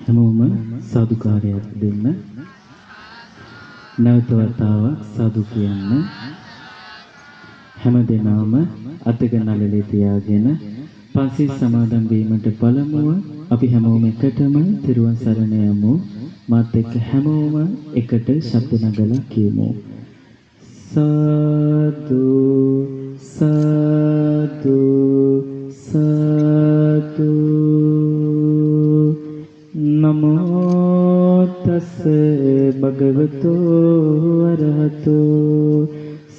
හැමෝම සාදුකාරයක් දෙන්න. නැවත වතාවක් සාදු කියන්න. හැමදෙනාම අතක නළලේ තියාගෙන පන්සිල් සමාදන් වීමට පළමුව අපි හැමෝම එකටම තිරුවන් සරණ යමු. මාත් එක්ක හැමෝම එකට ශබ්ද නගලා කියමු. සාදු සාදු සාදු නමෝ තස් භගවතු අරහතු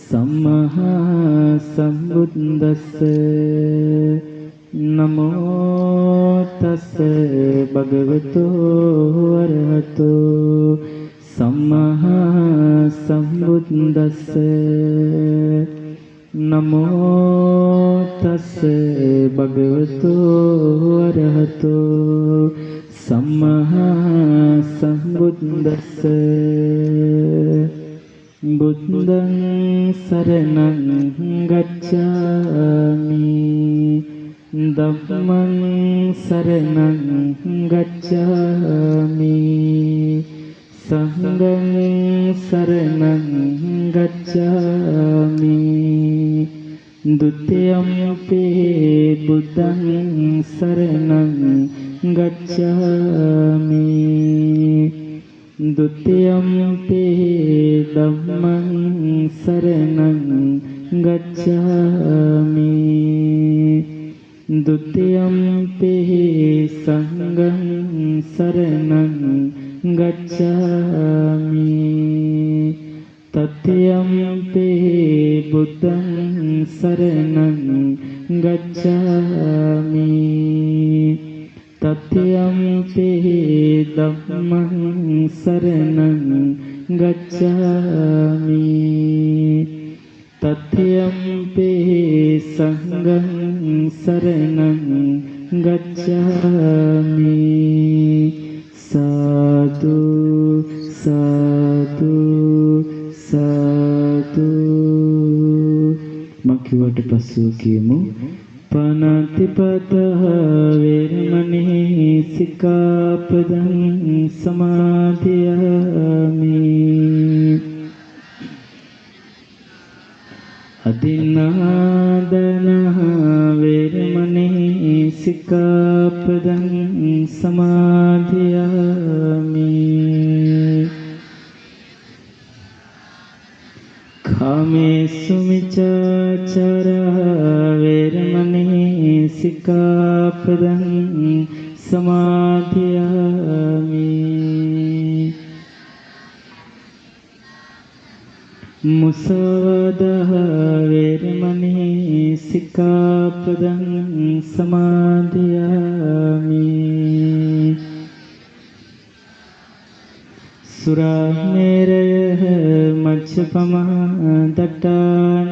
සම්මා සම්බුද්දස්ස නමෝ තස් භගවතු අරහතු සම්මා සම්බුද්දස්ස නමෝ තස් භගවතු අරහතු සම්මා සම්බුද්දස්ස බුද්ධං සරණං ගච්ඡාමි ධම්මං සරණං ගච්ඡාමි සංඝං සරණං ගච්ඡාමි ဒုတိယံ පි බුද්ධං සරණං ගච්ඡාමි ဒုတိယံ පි ධම්මං සරණං ගච්ඡාමි ဒုတိယံ පි සංඝං සරණං ගච්ඡාමි တတိယံ පි බුද්ධං සරණං ගච්ඡාමි တတိယံ පි ධම්මං සරණං ගච්ඡාමි တတိယံ පි සංඝං සරණං ගච්ඡාමි සාදු සාදු සාදු මකිවට පසුව කියමු පනතිපත වේරමණී සික්ඛාපදං සමාදියාමි අදින්නාදන වේරමණී සික්ඛාපදං සමාදියාමි කාමේසු මිච්ඡාචාරා වේරමණී සික්ඛාපදං සමාදියාමි මුසාවාදා වේරමණී සික්ඛාපදං සමාදියාමි සුරාමේරය මච්ඡපමා දට්ඨාන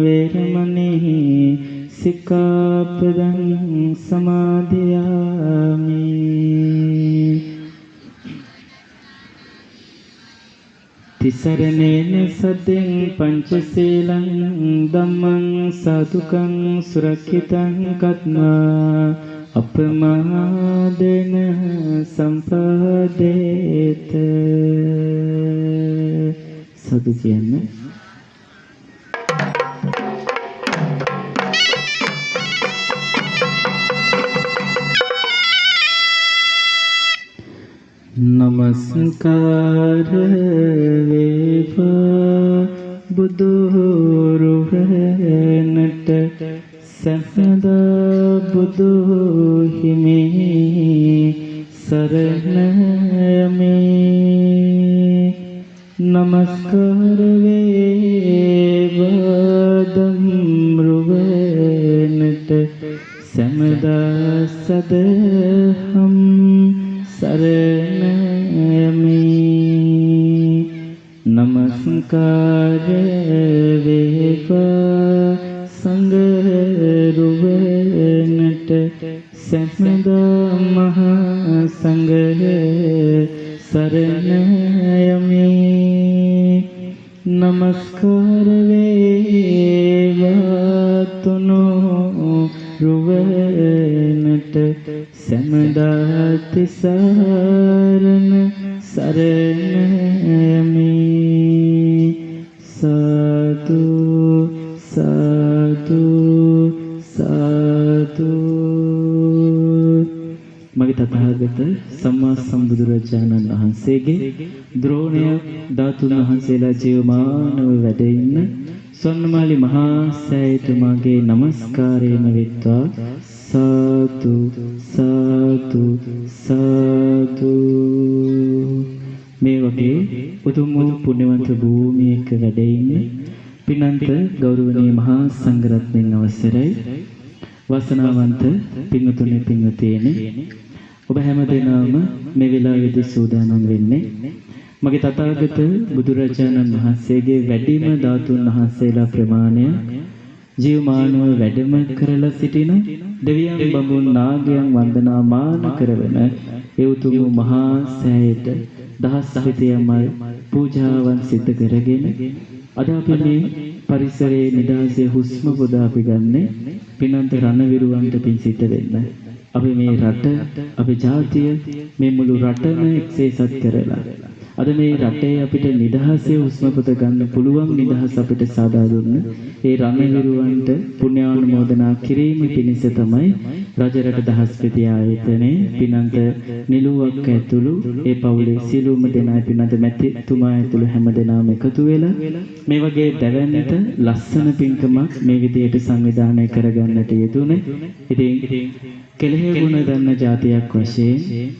වේරමණී සික්ඛාපදං සමාදියාමි තිසරණේන සද්දෙන් පංචශීලං ධම්මං සාදුකං සුරක්ෂිතං කତ୍වා අපමාදේන සම්පදේත සතු කියන්නේ නමස්කාර වේවා බුදුරුවනට සසදා බුදු හිමි සරණමේ නමස්කාර වේවා දම්රුවනට සමදා සදහම් සරණමි නමස්කාර වේවා සංඝරුවනට සම්මදා මහා සංඝ සරණයමි නමස්කාර වේවා තුනෝ රුවනට සැමදාත් සරණ සරණමි සතු සතු සතු මගේ තථාගත සම්මා සම්බුදුරජාණන් වහන්සේගේ ද්‍රෝණය ධාතුන් වහන්සේලා ජීවමානව වැඩ ඉන්න ස්වර්ණමාලි මහා සෑයතුමාගේ নমස්කාරයෙන් වෙත්වා සතු සතු සතු මේ වගේ උතුම් වූ පුණ්‍යවන්ත භූමියක වැඩ ඉන්න පිනන්ත ගෞරවනීය මහා සංඝරත්නයන් අවසරයි වාසනාවන්ත පින්වතුනි පින්වතියනි ඔබ හැමදෙනාම මේ වෙලාවේදී සූදානම් වෙන්නේ මගේ තථාගත බුදුරජාණන් වහන්සේගේ වැඩිම ධාතුන් වහන්සේලා ප්‍රමාණය ජීවමානව වැඩම කරලා සිටින දෙවියන් බඹුන් නාගයන් වන්දනාමාන කරවන ඒ උතුම් මහා සෑයට දහස් හිතයමල් පූජාවන් සිදු කරගෙන අද අපි මේ පරිසරයේ නිදාසේ හුස්ම පොදා අපි ගන්නේ පිනන්ත රණවිරුවන්ට පින් සිට වෙන්න. අපි මේ රට, අපේ ජාතිය, මේ මුළු රටම එක්සේසත් කරලා අද මේ රටේ අපිට නිදහසේ හුස්ම පොත ගන්න පුළුවන් නිදහස අපිට සාදා දුන්න ඒ රණවිරුවන්ට පුණ්‍යානුමෝදනා කිරීම පිණිස තමයි රජරට දහස්පති ආයතනයේ පිනන්ත නිලුවක් ඇතුළු ඒ පවුලේ සියලුම දෙනා පිනන්ත මැතිතුමා ඇතුළු හැම දෙනාම එකතු වෙලා මේ වගේ දැවැන්ත ලස්සන පින්කමක් මේ විදිහට සංවිධානය කරගන්නට යෙදුනේ. ඉතින් කෙලෙහි ගුණ දන්න ජාතියක් වශයෙන්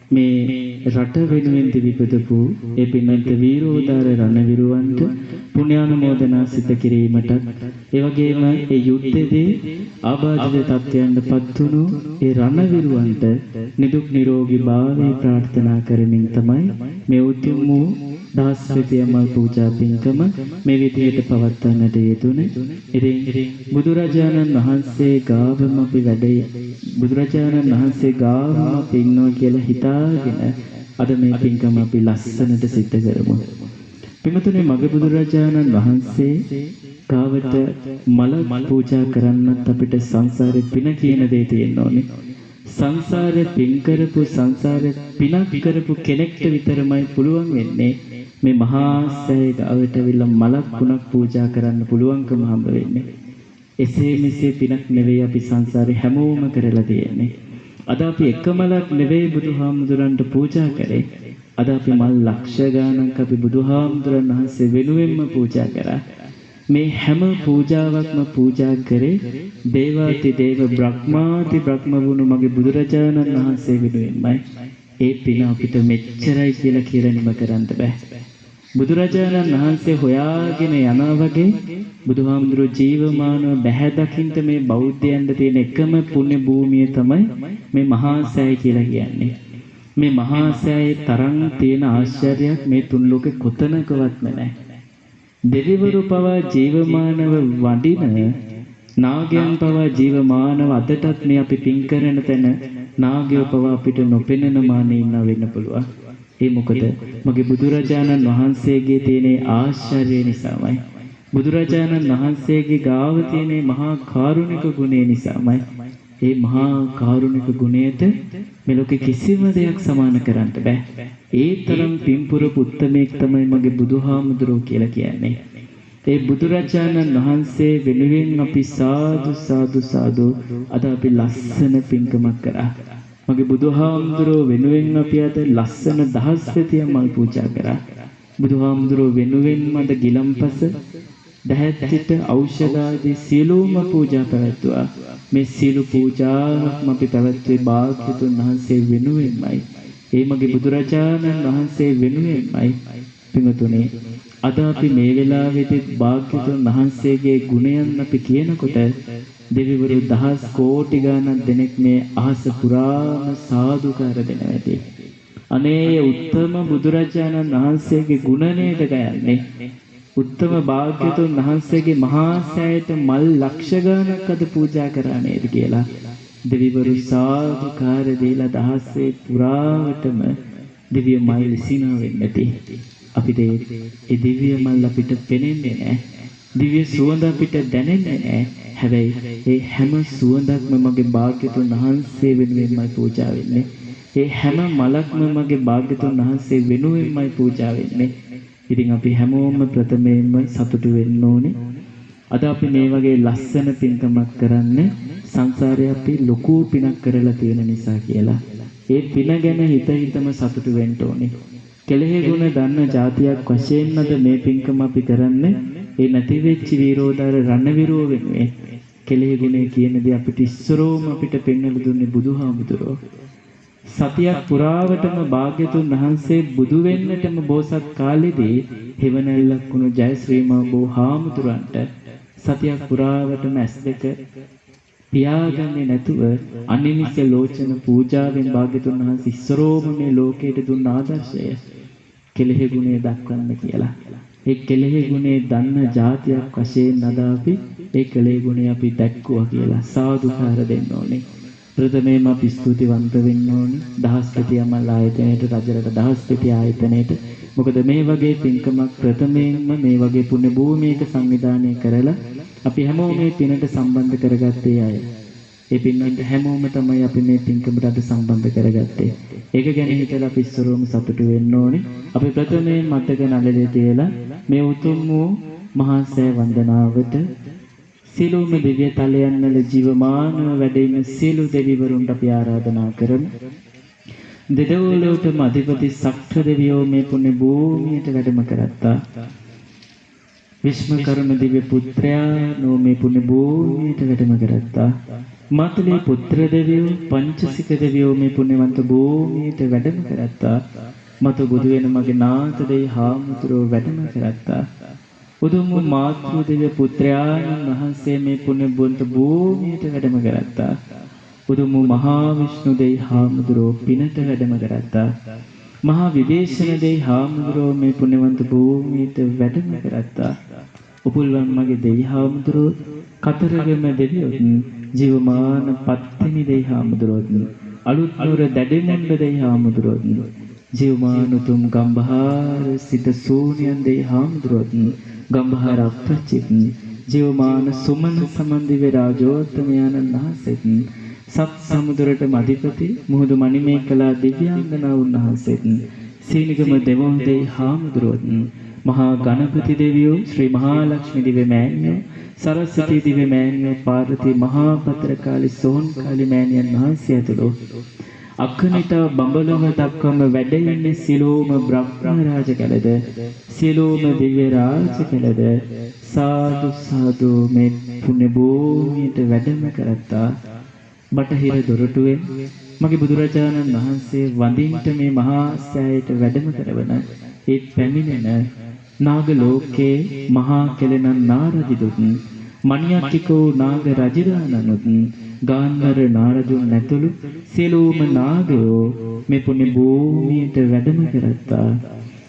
මේ රට වෙනුවෙන් දිවිපදපු ඒ පින්වන්ත වීරෝදාර රණවිරුවන්ට පුණ්‍යානුමෝදනා සිත කිරීමටත් ඒ වගේම ඒ යුද්ධයේදී ආබාධිත තත්ත්වයන්ටපත් වුණු ඒ රණවිරුවන්ට නිදුක් නිරෝගී භාවය ප්‍රාර්ථනා කරමින් තමයි මේ උතුම් වූ දාස්පතියමල් පූජා පින්කම මේ විදිහට පවත්වන්නට යෙදුනේ. ඉතින් බුදුරජාණන් වහන්සේ ගාවම අපි වැඩේ බුදුරජාණන් වහන්සේ ගාවම අපි ඉන්නවා කියලා හිතාගෙන අද මේ පින්කම අපි ලස්සනට සිද්ධ කරමු. පින්තුනේ මගේ බුදුරජාණන් වහන්සේ ගාවට මල පූජා කරන්නත් අපිට සංසාරේ පින කියන දේ තියෙන්න ඕනේ. සංසාරේ පින් කරපු සංසාරේ පිනක් කරපු කෙනෙක්ට විතරමයි පුළුවන් වෙන්නේ මේ මහා සෑය ගාවට විල මලක් පුණක් පූජා කරන්න පුළුවන්කම හම්බ වෙන්නේ. එසේ මෙසේ පිනක් නෙවෙයි අපි සංසාරේ හැමෝම කරලා තියෙන්නේ. අද අපි එක මලක් නෙවෙයි බුදුහාමුදුරන්ට පූජා කරේ. අද අපි මල් ලක්ෂ ගණනක් අපි බුදුහාමුදුරන් වහන්සේ වෙනුවෙන්ම පූජා කරා. මේ හැම පූජාවක්ම පූජා කරේ දේවාති දේව බ්‍රහ්මාති බ්‍රහ්ම වුණු මගේ බුදුරජාණන් වහන්සේ වෙනුවෙන්මයි. ඒ පින අපිට මෙච්චරයි කියලා නිම කරන්න බෑ. බුදුරජාණන් වහන්සේ හොයාගෙන යනවා වගේ බුදුහාමුදුරුවෝ ජීවමානව බැහැ දකින්න මේ බෞද්ධයන්ට තියෙන එකම පුණ්‍ය භූමිය තමයි මේ මහා සෑය කියලා කියන්නේ. මේ මහා සෑයේ තරම් තියෙන ආශ්චර්යයක් මේ තුන් ලෝකේ කොතනකවත් නැහැ. දෙවිවරු පවා ජීවමානව වඩින නාගයන් පවා ජීවමානව අදටත් මේ අපි පින් කරන තැන නාගයෝ පවා අපිට නොපෙනෙන මානෙ ඉන්න වෙන්න පුළුවන්. ඒ මොකද මගේ බුදුරජාණන් වහන්සේගේ තියෙන ආශ්චර්ය නිසාමයි. බුදුරජාණන් වහන්සේගේ ගාව තියෙන මහා කාරුණික ගුණය නිසාමයි. ඒ මහා කාරුණික ගුණයට මෙලොකේ කිසිම දෙයක් සමාන කරන්න බෑ. ඒ තරම් පින්පුරපු උත්තමයෙක් තමයි මගේ බුදුහාමුදුරුවෝ කියලා කියන්නේ. ඒ බුදුරජාණන් වහන්සේ වෙනුවෙන් අපි සාදු සාදු සාදු අද අපි ලස්සන පින්කමක් කරා. මගේ බුදුහාමුදුරුවෝ වෙනුවෙන් අපි අද ලස්සන දහස්වැතිය මල් පූජා කරා. බුදුහාමුදුරුවෝ වෙනුවෙන්ම අද ගිලම්පස දහත්තිට ඖෂධ ආදී සියලුම පූජා පැවැත්වුවා. මේ සියලු පූජාවක්ම අපි පැවැත්වුවේ භාග්‍යවතුන් වහන්සේ වෙනුවෙන්මයි. ඒ මගේ බුදුරජාණන් වහන්සේ වෙනුවෙන්මයි. පින්වතුනි අද අපි මේ වෙලාවේදී භාග්‍යවතුන් වහන්සේගේ ගුණයන් අපි කියනකොට දෙවිවරු දහස් කෝටි ගණන් දෙනෙක් මේ අහස පුරාම සාදුකාර දෙනවා ඇති. අනේ උත්තම බුදුරජාණන් වහන්සේගේ ගුණ නේද ගයන්නේ. උත්තම භාග්‍යවතුන් වහන්සේගේ මහා සෑයට මල් ලක්ෂ ගණනක් අද පූජා කරා නේද කියලා දෙවිවරු සාදුකාර දීලා දහස්සේ පුරාවටම දිව්‍ය මල් සිනා වෙන්නේ නැති. අපිට ඒ දිව්‍ය මල් අපිට පෙනෙන්නේ නැහැ. දිව්‍ය සුවඳ අපිට දැනෙන්නේ නැහැ. හැබැයි ඒ හැම සුවඳක්ම මගේ භාග්‍යතුන් වහන්සේ වෙනුවෙන්මයි පූජා වෙන්නේ. ඒ හැම මලක්ම මගේ භාග්‍යතුන් වහන්සේ වෙනුවෙන්මයි පූජා වෙන්නේ. ඉතින් අපි හැමෝම ප්‍රථමයෙන්ම සතුටු වෙන්න ඕනේ. අද අපි මේ වගේ ලස්සන පින්කමක් කරන්නේ සංසාරේ අපි ලොකු පිනක් කරලා තියෙන නිසා කියලා. ඒ පින ගැන හිතම සතුටු වෙන්න ඕනේ. කෙලෙහි ගුණ දන්න જાතියක් වශයෙන් අද මේ පින්කම අපි කරන්නේ ඒ නැති වෙච්ච විරෝධාර රණවිරෝ වෙනුවෙන්. කෙලෙහි ගුණේ කියන දේ අපිට ඉස්සරෝම අපිට පෙන්වලා දුන්නේ බුදුහාමුදුරුවෝ. සතියක් පුරාවටම භාග්‍යතුන් වහන්සේ බුදු වෙන්නටම බෝසත් කාලෙදී හිවණැල්ලක් වුණු ජයශ්‍රී මහ බෝහාමුදුරන්ට සතියක් පුරාවටම ඇස් දෙක පියාගන්නේ නැතුව අනිමිෂ ලෝචන පූජාවෙන් භාග්‍යතුන් වහන්සේ ඉස්සරෝම මේ ලෝකයට දුන්න ආදර්ශය කෙලෙහි ගුණය දක්වන්න කියලා. ඒ කෙලෙහි ගුණේ දන්න જાතියක් වශයෙන් අද අපි ඒ කෙලෙහි ගුණය අපි දැක්කුවා කියලා සාදුකාර දෙන්න ඕනේ. ප්‍රථමයෙන්ම අපි ස්තුතිවන්ත වෙන්න ඕනේ දහස්පති අමල් ආයතනයේට රජරට දහස්පති ආයතනයේට. මොකද මේ වගේ පින්කමක් ප්‍රථමයෙන්ම මේ වගේ පුණ්‍ය භූමියක සංවිධානය කරලා අපි හැමෝම මේ පිනට සම්බන්ධ කරගත්තේ අය. ඒ පින්නන්ට හැමෝම තමයි අපි මේ පින්කමට අද සම්බන්ධ කරගත්තේ. ඒක ගැන හිතලා අපි ඉස්සරෝම සතුටු වෙන්න ඕනේ. අපි ප්‍රථමයෙන් මතක නළලේ තියලා මේ උතුම් වූ මහා සෑ වන්දනාවට සියලුම දිව්‍ය තලයන් වල ජීවමානව වැඩ ඉන්න සියලු දෙවිවරුන්ට අපි ආරාධනා කරමු. දෙදෙව්ලොවටම අධිපති සක්‍ර දෙවියෝ මේ පුණ්‍ය භූමියට වැඩම කරත්තා. විශ්වකර්ම දිව්‍ය පුත්‍රයා නෝ මේ පුණ්‍ය භූමියට වැඩම කරත්තා. මාතලේ පුත්‍ර දෙවියෝ පංචසික දෙවියෝ මේ පුණ්‍යවන්ත භූමියට වැඩම කරත්තා. මතු බුදු වෙන මගේ නාථ දෙවි හාමුදුරුවෝ වැඩම කරත්තා. උතුම් මාතෘ දෙවිය පුත්‍රයාණන් වහන්සේ මේ පුණ්‍යවන්ත භූමියට වැඩම කරත්තා. උතුම් මහා විෂ්ණු දෙවි හාමුදුරුවෝ පිනට වැඩම කරත්තා. මහා විදේශන දෙවි හාමුදුරුවෝ මේ පුණ්‍යවන්ත භූමියට වැඩම කරත්තා. උපුල්වන් මගේ දෙවි හාමුදුරුවෝ කතරගම දෙවියොත් ජීවමාන පත්තිනි දෙවි හාමුදුරුවොත් අලුත් නුවර දැඩිමුණ්ඩ දෙවි හාමුදුරුවොත් ජීවමාන උතුම් ගම්බහාර සිට සූනියන් දෙවි හාමුදුරුවොත් ගම්බහාර අප්‍රචිත් ජීවමාන සුමන සමන්දිවේ රාජෝත්තමයන්න් වහන්සේත් සත් සමුද්‍රයට අධිපති මුහුදු මණිමේකලා දිව්‍යාංගනා වහන්සේත් සීනිගම දෙවොන්දේ හාමුදුරුවොත් මහා ගණපති දෙවියෝ ශ්‍රී මහා ලක්ෂ්මී දිව්‍ය මෑණියෝ සරස්වතී දිව්‍ය මෑණියෝ පාර්වතී මහා පත්‍රකාලි සෝන්කාලි මෑණියන් වහන්සේ ඇතුළු අක්කනිට බඹලොව දක්වම වැඩ ඉන්නේ සියලුම බ්‍රහ්ම රාජ කැලද සියලුම දිව්‍ය රාජ කැලද සාදු සාදු මේ පුණ්‍ය භූමියට වැඩම කරත්තා. බටහිර දොරටුවෙන් මගේ බුදුරජාණන් වහන්සේ වඳින්ට මේ මහා සෑයට වැඩම කරවන ඒ පැමිණෙන නාග ලෝකේ මහා කෙලෙනන් නාරජිදුත් මණියක්කිකෝ නාග රජිරාණනුත් ගාන්ධර නාරජුන් ඇතුළු සියලුම නාගයෝ මේ පුණ්‍ය භූමියට වැඩම කරත්තා.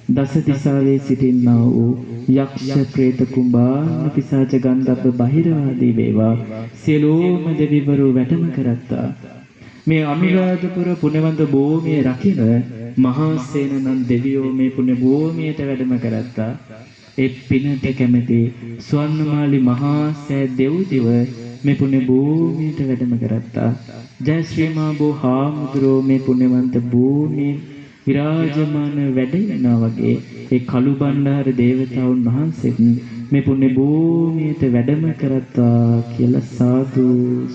දස දිසාවේ සිටින්නා වූ යක්ෂ ප්‍රේත කුම්භාන පිසාච ගන්ධබ්බ බහිරවාදී වේවා සියලුම දෙවිවරු වැඩම කරත්තා. මේ අනුරාධපුර පුණ්‍යවන්ත භූමියේ රකින මහා සේනනන් දෙවියෝ මේ පුණ්‍ය භූමියට වැඩම කරත්තා. ඒ පිනට කැමැති ස්වර්ණමාලි මහා සෑ දෙව්දිව මේ පුණ්‍ය භූමියට වැඩම කරත්තා. ජය ශ්‍රී මා බෝ හාමුදුරුවෝ මේ පුණ්‍යවන්ත භූමියේ විරාජමාන වැඩ ඉන්නා වගේ ඒ කළු බණ්ඩාර දේවතාවුන් වහන්සේත් මේ පුණ්‍ය භූමියට වැඩම කරත්තා කියලා සාදු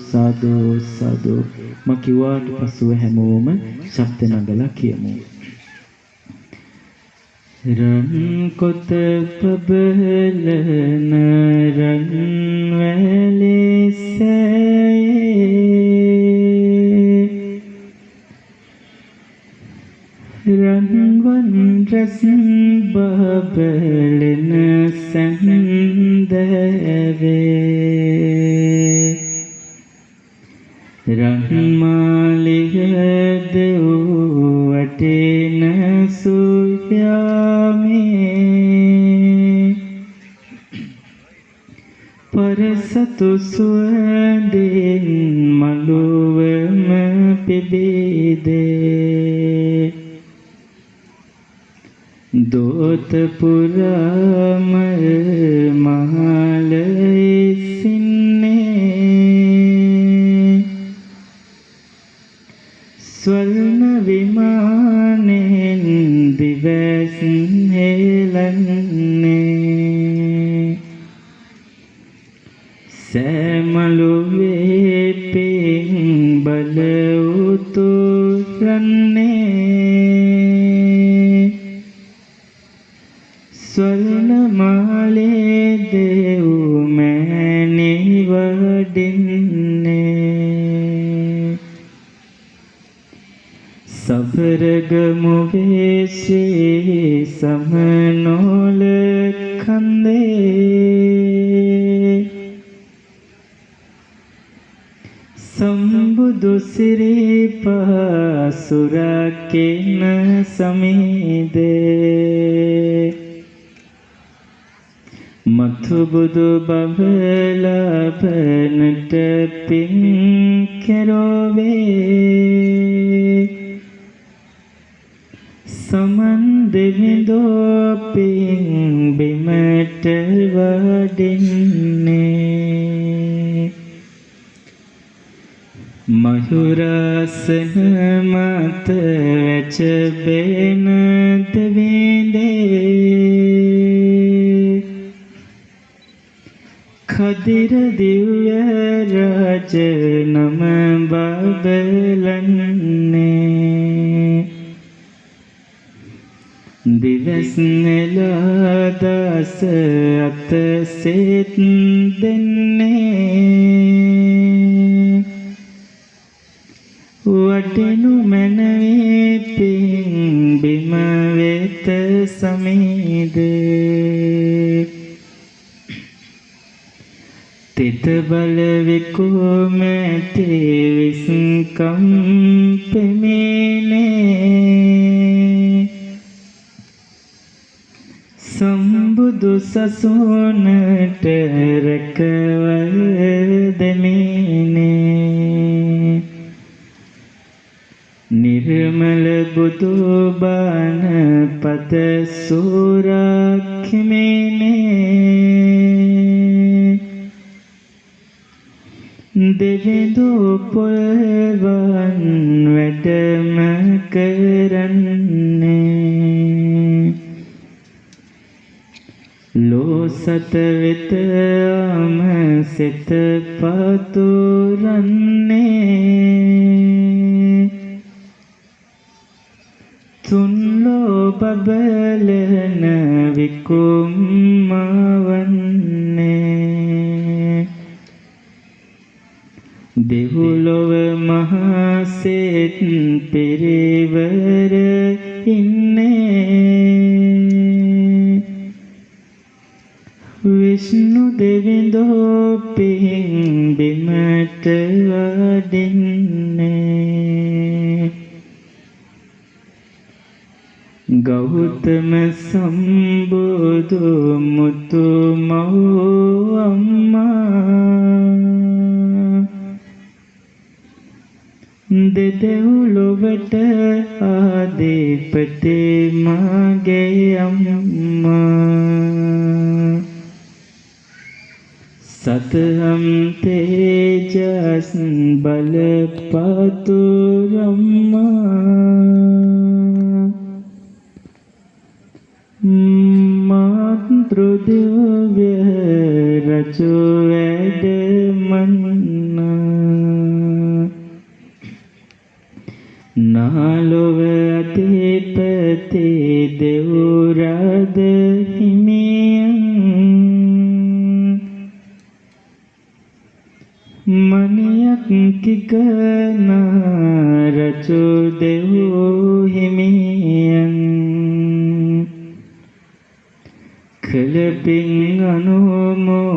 සාදු සාදු මා කිව්වාට පසුව හැමෝම ශබ්ද නගලා කියමු. රන් කොත පබලන රන් වැලිසේ රන්වන් රස බබලන සඳවේ රන්මාලිය දෙව් වටින සුව්‍යාමේ පරසතු සුවඳින් මළුවම පිබිදේ දෝත පුරාම මහලයි සින්නේ ස්වර්ණ විමානෙන් දිවස් හෙලන්නේ සෑමලුවේ පින් බල උතුරන්නේ ස්වර්ණමාලේ දෙව් මෑණි වඩින්නේ සබරගමුවේ ශ්‍රී සමනෝල කන්දේ සම්බුදු සිරිපා සුරකින සමීදේ මතු බුදු බබලපනට පින් කෙරෝවේ සමන් දෙවිඳෝ පින් බිමට වඩින්නේ මයුරාසන මත වැච බේන දෙවිඳේ කදිර දිව්‍ය රාජ නම බබලන්නේ දිවස් නෙලා දස අත සෙත් දෙන්නේ වටිනු මනවේ පින් බිම වෙත සමීද තිත බල විකුමැති විස්කම් පෙමිනේ සම්බුදු සසුනට රැකවල් දෙමිනේ නිර්මල බුදු බණ පද සුරක්ෂිමිනේ දෙවිඳු පොල්වන් වැඩම කරන්නේ ලෝසත වෙත අම සිත පතුරන්නේ තුන් ලෝ බබලන විකුම්මවන්නේ දෙව්ලොව මහා සෙත් පිරිවර ඉන්නේ විෂ්ණු දෙවිඳෝ පින් බිමට වඩින්නේ ගෞතම සම්බුදු මුතු මව් අම්මා දෙදෙව්ලොවට ආදිපති මගේ අම්මා සතහම් තේජස් බල පතුරම්මා මාතෘදිව්‍ය රජු වැඩමන්නා නාලොව අධිපති දෙව්රාද හිමියන් මනියක් කිකන රජු දෙව් හිමියන් කලපින් අනුමෝදන්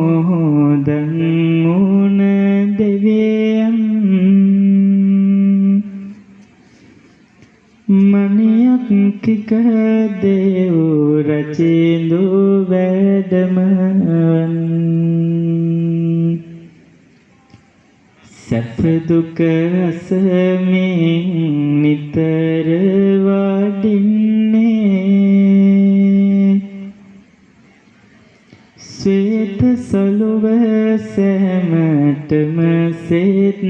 වුණ දෙවියන් මනියක් කික දෙව් රචින්දු වැඩමවන් සැප දුක අසමින් නිතර වඩින්නේ සලුව සෑමටම සෙත්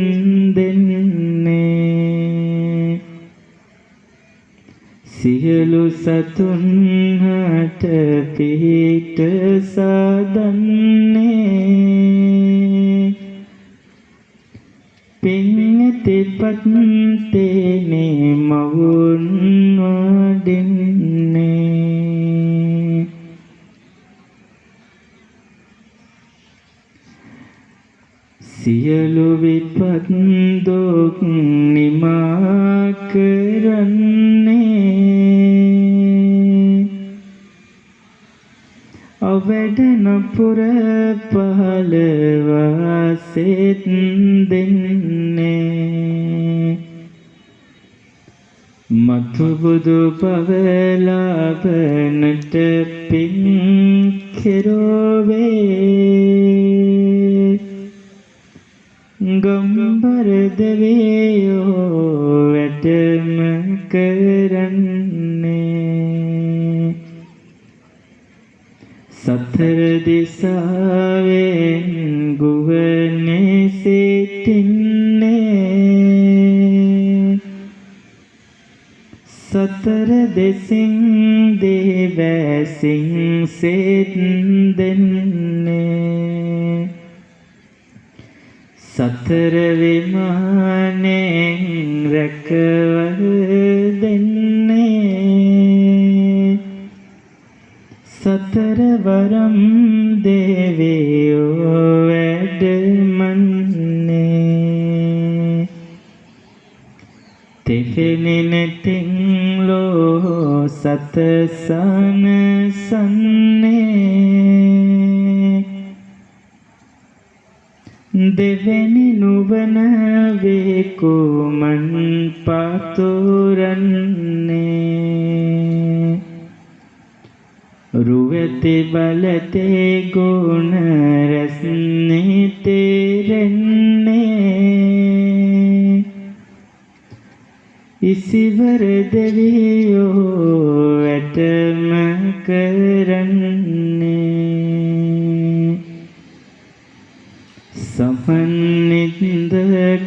දෙන්නේ සියලු සතුන් හට පිහිට සාදන්නේ පිංතිපත් තේනේ මවුන් වඩින්නේ සියලු විපත් දුක් නිමා කරන්නේ අවඩන පුර පහළ වාසෙත් දෙන්නේ මතු බුදු පවලාපනට පින් කෙරෝවේ ගම්බර දෙවියෝ වැඩම කරන්නේ සතර දිසාවෙන් ගුවනේ සිටින්නේ සතර දෙසින් දේවසින් සෙත් දෙන්නේ සතර විමානෙන් රැකවල් දෙන්නේ සතර වරම් දෙවියෝ වැඩමන්නේ තෙහෙනි නෙතින් ලෝ සතසන සන්නේ දෙවැනි නුවන වේකුමන් පාතුරන්නේ රුවති බලතේ ගුණ රැස්නේ තෙරෙන්නේ ඉසිවර දෙවියෝ වැඩම කරන්නේ සමන්නින්ද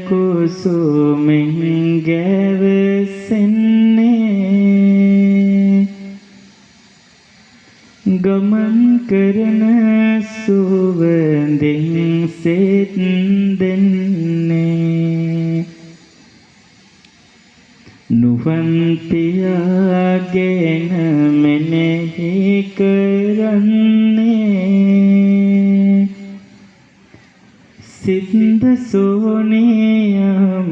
කුසුමින් ගැවසෙන්නේ ගමන් කරන සුවඳින් සෙත් දෙන්නේ නුවන් පියාගෙන මෙනෙහි කරන්නේ සිත්ද සෝනියම්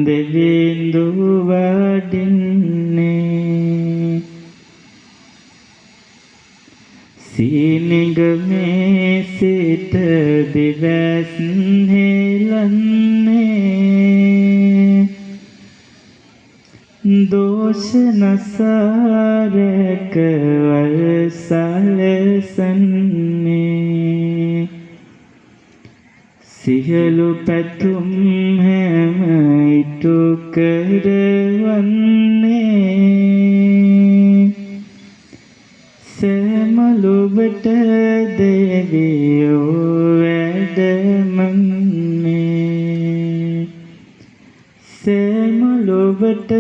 දෙවිඳු වඩින්නේ සීනිගමේ සිට දිවස් හෙලන්නේ දෝෂ නසාරකවල් සලසන්නේ සියලු පැතුම් හැම ඉටු කරවන්නේ සෑමලොවට දෙවියෝ වැඩමන්නේ සෑමලොවට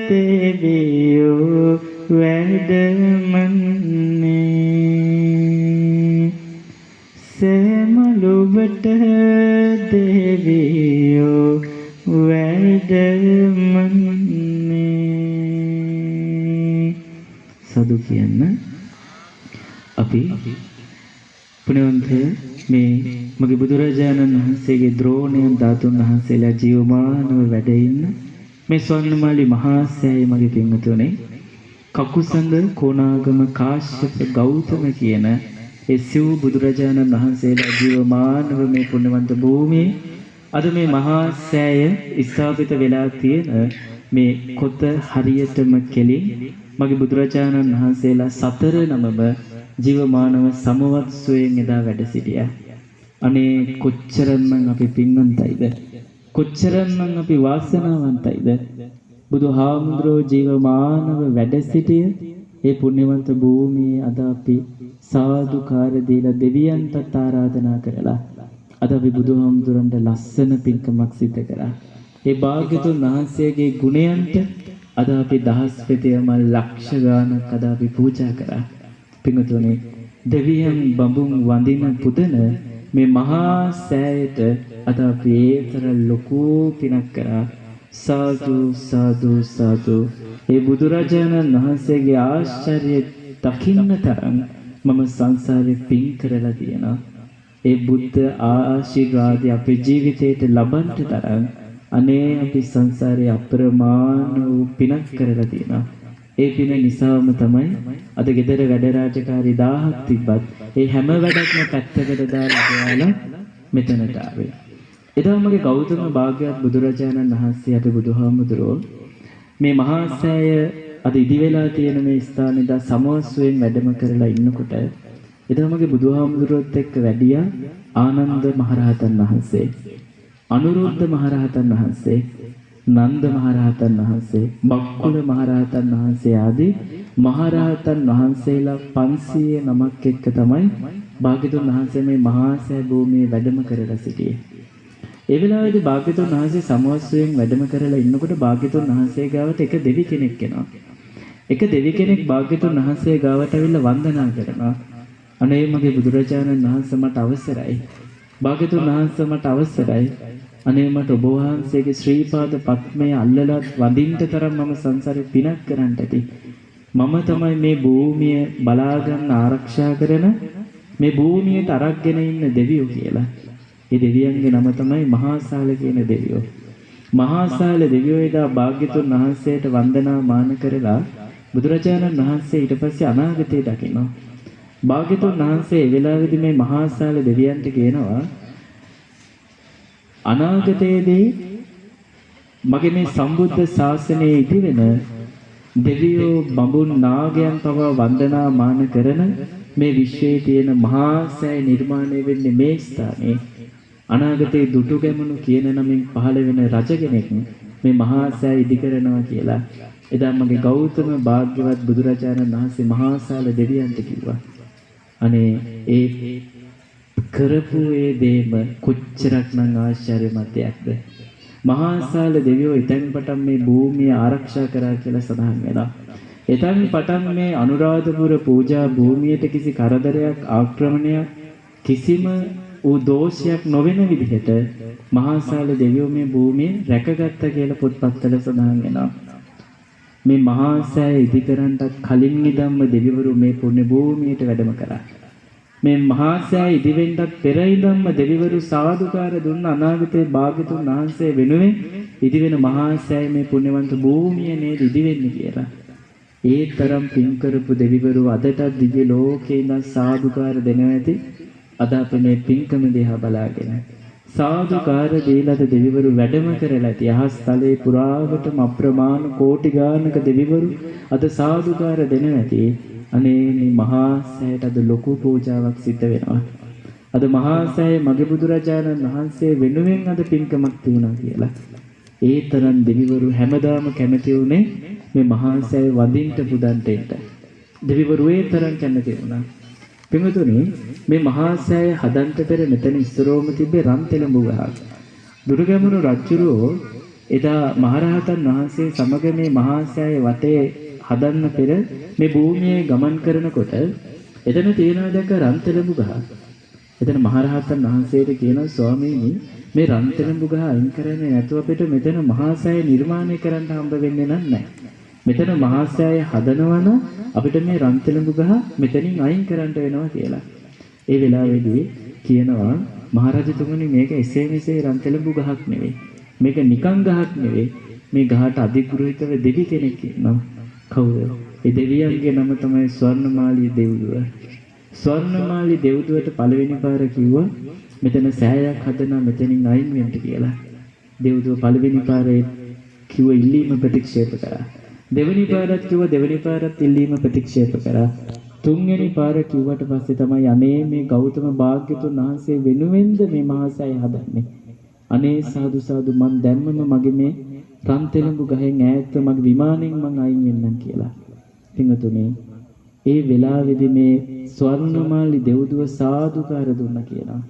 දෙවියෝ වැඩමන්නේ සෑමලොවට දෙවියෝ වැඩමන්නේ සදු කියන්න අපි පුණ්‍යවන්ත මේ මගේ බුදුරජාණන් වහන්සේගේ ද්‍රෝණයන් ධාතුන් වහන්සේලා ජීවමානව වැඩ ඉන්න මේ ස්වර්ණමාලි මහා සෑය මගේ පින්වතුනේ කකුසඳ කොණාගම කාශ්‍යප ගෞතම කියන ඒ සිව් බුදුරජාණන් වහන්සේලා ජීවමානව මේ පුණ්‍යවන්ත භූමියේ අද මේ මහා සෑය ස්ථාපිත වෙලා තියෙන මේ කොත හරියටම කෙලින් මගේ බුදුරජාණන් වහන්සේලා සතර නමම ජීවමානව සමවත් සුවයෙන් එදා වැඩ සිටියා. අනේ කොච්චරනම් අපි පින්වන්තයිද? කොච්චරනම් අපි වාසනාවන්තයිද? බුදුහාමුදුරෝ ජීවමානව වැඩ සිටිය ඒ පුණ්‍යවන්ත භූමියේ අද අපි සාදුකාර දීලා දෙවියන්ටත් ආරාධනා කරලා අද අපි බුදුහාමුදුරන්ට ලස්සන පින්කමක් සිදු කරා. ඒ භාග්‍යතුන් වහන්සේගේ ගුණයන්ට අද අපි දහස් පෙතියම ලක්ෂ ගානක් අද අපි පූජා කරා. පින්තුනේ දෙවියන් බඹුන් වඳින පුදන මේ මහා සෑයට අද අපි ඒතර ලොකු පිනක් කරා. සාදු සාදු සාදු. ඒ බුදුරජාණන් වහන්සේගේ ආශ්චර්ය දකින්න තරම් මම සංසාරේ පින් කරලා තියෙනවා. ඒ බුද්ධ ආශිර්වාදය අපේ ජීවිතේට ලබන්න තරම් අනේ අපි සංසාරේ අප්‍රමාණ වූ පිනක් කරලා තියෙනවා. ඒ පින නිසාම තමයි අද ගෙදර වැඩ රාජකාරී 1000ක් තිබ්බත් ඒ හැම වැඩක්ම පැත්තකට දාලා ගියාලා මෙතනට ආවේ. එදා මගේ ගෞතම භාග්‍යවත් බුදුරජාණන් වහන්සේ අපේ බුදුහාමුදුරෝ මේ මහා සෑය අද ඉදි වෙලා තියෙන මේ ස්ථානයේ සමවස්සුවෙන් වැඩම කරලා ඉන්නකොට එදා මගේ බුදුහාමුදුරුවොත් එක්ක වැඩියා ආනන්ද මහරහතන් වහන්සේ, අනුරුද්ධ මහරහතන් වහන්සේ, නන්ද මහරහතන් වහන්සේ, බක්කුල මහරහතන් වහන්සේ ආදී මහරහතන් වහන්සේලා 500 නමක් එක්ක තමයි භාග්‍යතුන් වහන්සේ මේ මහා සෑ භූමියේ වැඩම කරලා සිටියේ. ඒ වෙලාවේදී භාග්‍යතුන් වහන්සේ සමවස්සුවෙන් වැඩම කරලා ඉන්නකොට භාග්‍යතුන් වහන්සේ ගාවට එක දෙවි කෙනෙක් එනවා. එක දෙවි කෙනෙක් භාග්‍යතුන් වහන්සේ ගාවට ඇවිල්ලා වන්දනා කරනවා. අනේ මගේ බුදුරජාණන් වහන්සේ මට අවසරයි. භාග්‍යතුන් වහන්සේ මට අවසරයි. අනේ මට ඔබ වහන්සේගේ ශ්‍රී පාද පත්මයේ අල්ලලා වඳින්න තරම් මම සංසාරේ පිනක් කරන්නට ඇති. මම තමයි මේ භූමිය බලා ගන්න ආරක්ෂා කරන මේ භූමියට අරගෙන ඉන්න දෙවියෝ කියලා. ඒ දෙවියන්ගේ නම තමයි මහාසාල කියන දෙවියෝ. මහාසාල දෙවියෝ එදා භාග්‍යතුන් වහන්සේට වන්දනා මාන කරලා බුදුරජාණන් වහන්සේ ඊට පස්සේ අනාගතය දකිනවා. භාග්‍යතුන් වහන්සේ ඒ වෙලාවේදී මේ මහාසාල දෙවියන්ට කියනවා අනාගතයේදී මගේ මේ සම්බුද්ධ ශාසනයේ ඉතිවෙන දෙවියෝ බඹුන් නාගයන් පවා වන්දනා මාන කරන මේ විශ්වයේ තියෙන මහා සෑය නිර්මාණය වෙන්නේ මේ ස්ථානයේ. අනාගතයේ දුටුගැමුණු කියන නමින් පහළ වෙන රජ කෙනෙක් මේ මහා සෑය ඉදි කරනවා කියලා එදා මගේ ගෞතම භාග්‍යවත් බුදුරජාණන් වහන්සේ මහාසාල දෙවියන්ට කිව්වා. අනේ ඒ කරපු ඒ දේම කොච්චරක්නම් ආශ්චර්යමත් දෙයක්ද. මහාසාල දෙවියෝ ඉතින් පටන් මේ භූමිය ආරක්ෂා කරා කියලා සඳහන් වෙනවා. එතන් පටන් මේ අනුරාධපුර පූජා භූමියට කිසි කරදරයක් ආක්‍රමණයක් කිසිම ඌ දෝෂයක් නොවන විදිහට මහාසාල දෙවියෝ මේ භූමිය රැකගත්තා කියලා පොත්පත්වල සඳහන් වෙනවා. මේ මහා සෑය ඉදි කරන්නට කලින් ඉඳන්ම දෙවිවරු මේ පුණ්‍ය භූමියට වැඩම කරා. මේ මහා සෑය ඉදි වෙන්නත් පෙර ඉඳන්ම දෙවිවරු සාදුකාර දුන්න අනාගතයේ භාග්‍යතුන් වහන්සේ වෙනුවෙන් ඉදි වෙන මහා සෑය මේ පුණ්‍යවන්ත භූමිය නේද ඉදි වෙන්නේ කියලා. ඒ තරම් පින් කරපු දෙවිවරු අදට දිව්‍ය ලෝකේ ඉඳන් සාදුකාර දෙනවා ඇති. අද අපි මේ පින්කම දිහා බලාගෙන සාදුකාර දීලද දෙවිවරු වැඩම කරලා ඇති. අහස් තලයේ පුරාවටම අප්‍රමාණ කෝටි ගානක දෙවිවරු අද සාදුකාර දෙනවා ඇති. අනේ මේ මහා සෑයට අද ලොකු පූජාවක් සිද්ධ වෙනවා. අද මහා සෑය මගේ බුදුරජාණන් වහන්සේ වෙනුවෙන් අද පින්කමක් තියුණා කියලා. ඒ තරම් දෙවිවරු හැමදාම කැමති වුණේ මේ මහා සෑය වඳින්න පුදන්ට එන්න. දෙවිවරු ඒ තරම් කැමති වුණා. පින්වතුනි මේ මහා සෑය හදන්ට පෙර මෙතන ඉස්සරෝම තිබ්බේ රන්තෙලඹු ගහක්. දුර්ගැමුණු රජුරෝ එදා මහරහතන් වහන්සේ සමග මේ මහා සෑය වටේ හදන්න පෙර මේ භූමියේ ගමන් කරනකොට එතන තියෙනවා දැක රන්තෙලඹු ගහ. එතන මහරහතන් වහන්සේට කියනවා ස්වාමීනි මේ රන්තෙලඹු ගහ අයින් කරන්නේ නැතුව අපිට මෙතන මහා සෑය නිර්මාණය කරන්න හම්බ වෙන්නේ නැහැ. මෙතන මහා සෑය හදනවනම් අපිට මේ රන්තෙලඹු ගහ මෙතනින් අයින් කරන්න වෙනවා කියලා. ඒ වෙලාවේදී කියනවා මහරජතුමනි මේක එසේ මෙසේ රන්තෙලඹු ගහක් නෙවෙයි. මේක නිකං ගහක් නෙවෙයි. මේ ගහට අධිග්‍රහිතව දෙවි කෙනෙක් ඉන්නවා. කවුද? ඒ දෙවියන්ගේ නම තමයි ස්වර්ණමාලී දෙව්දුව. ස්වර්ණමාලී දෙව්දුවට පළවෙනි පාර කිව්වා මෙතන සෑයක් හදනවා මෙතනින් අයින් වෙන්න කියලා. දෙව්දුව පළවෙනි පාරේ කිව්ව ඉල්ලීම ප්‍රතික්ෂේප කරා. දෙවෙනි පාරත් කිව්ව දෙවෙනි පාරත් ඉල්ලීම ප්‍රතික්ෂේප කරා. තුන්වෙනි පාර කිව්වට පස්සේ තමයි අනේ මේ ගෞතම භාග්‍යතුන් වහන්සේ වෙනුවෙන්ද මේ මහා සෑය හදන්නේ. අනේ සාදු සාදු මං දැම්මම මගේ මේ රන්තෙලඹු ගහෙන් ඈත මගේ විමානෙන් මං අයින් වෙන්නම් කියලා. පින්වතුනි ඒ වෙලාවේදී මේ ස්වර්ණමාලි දෙව්දුව සාදුකාර දුන්නා කියලා.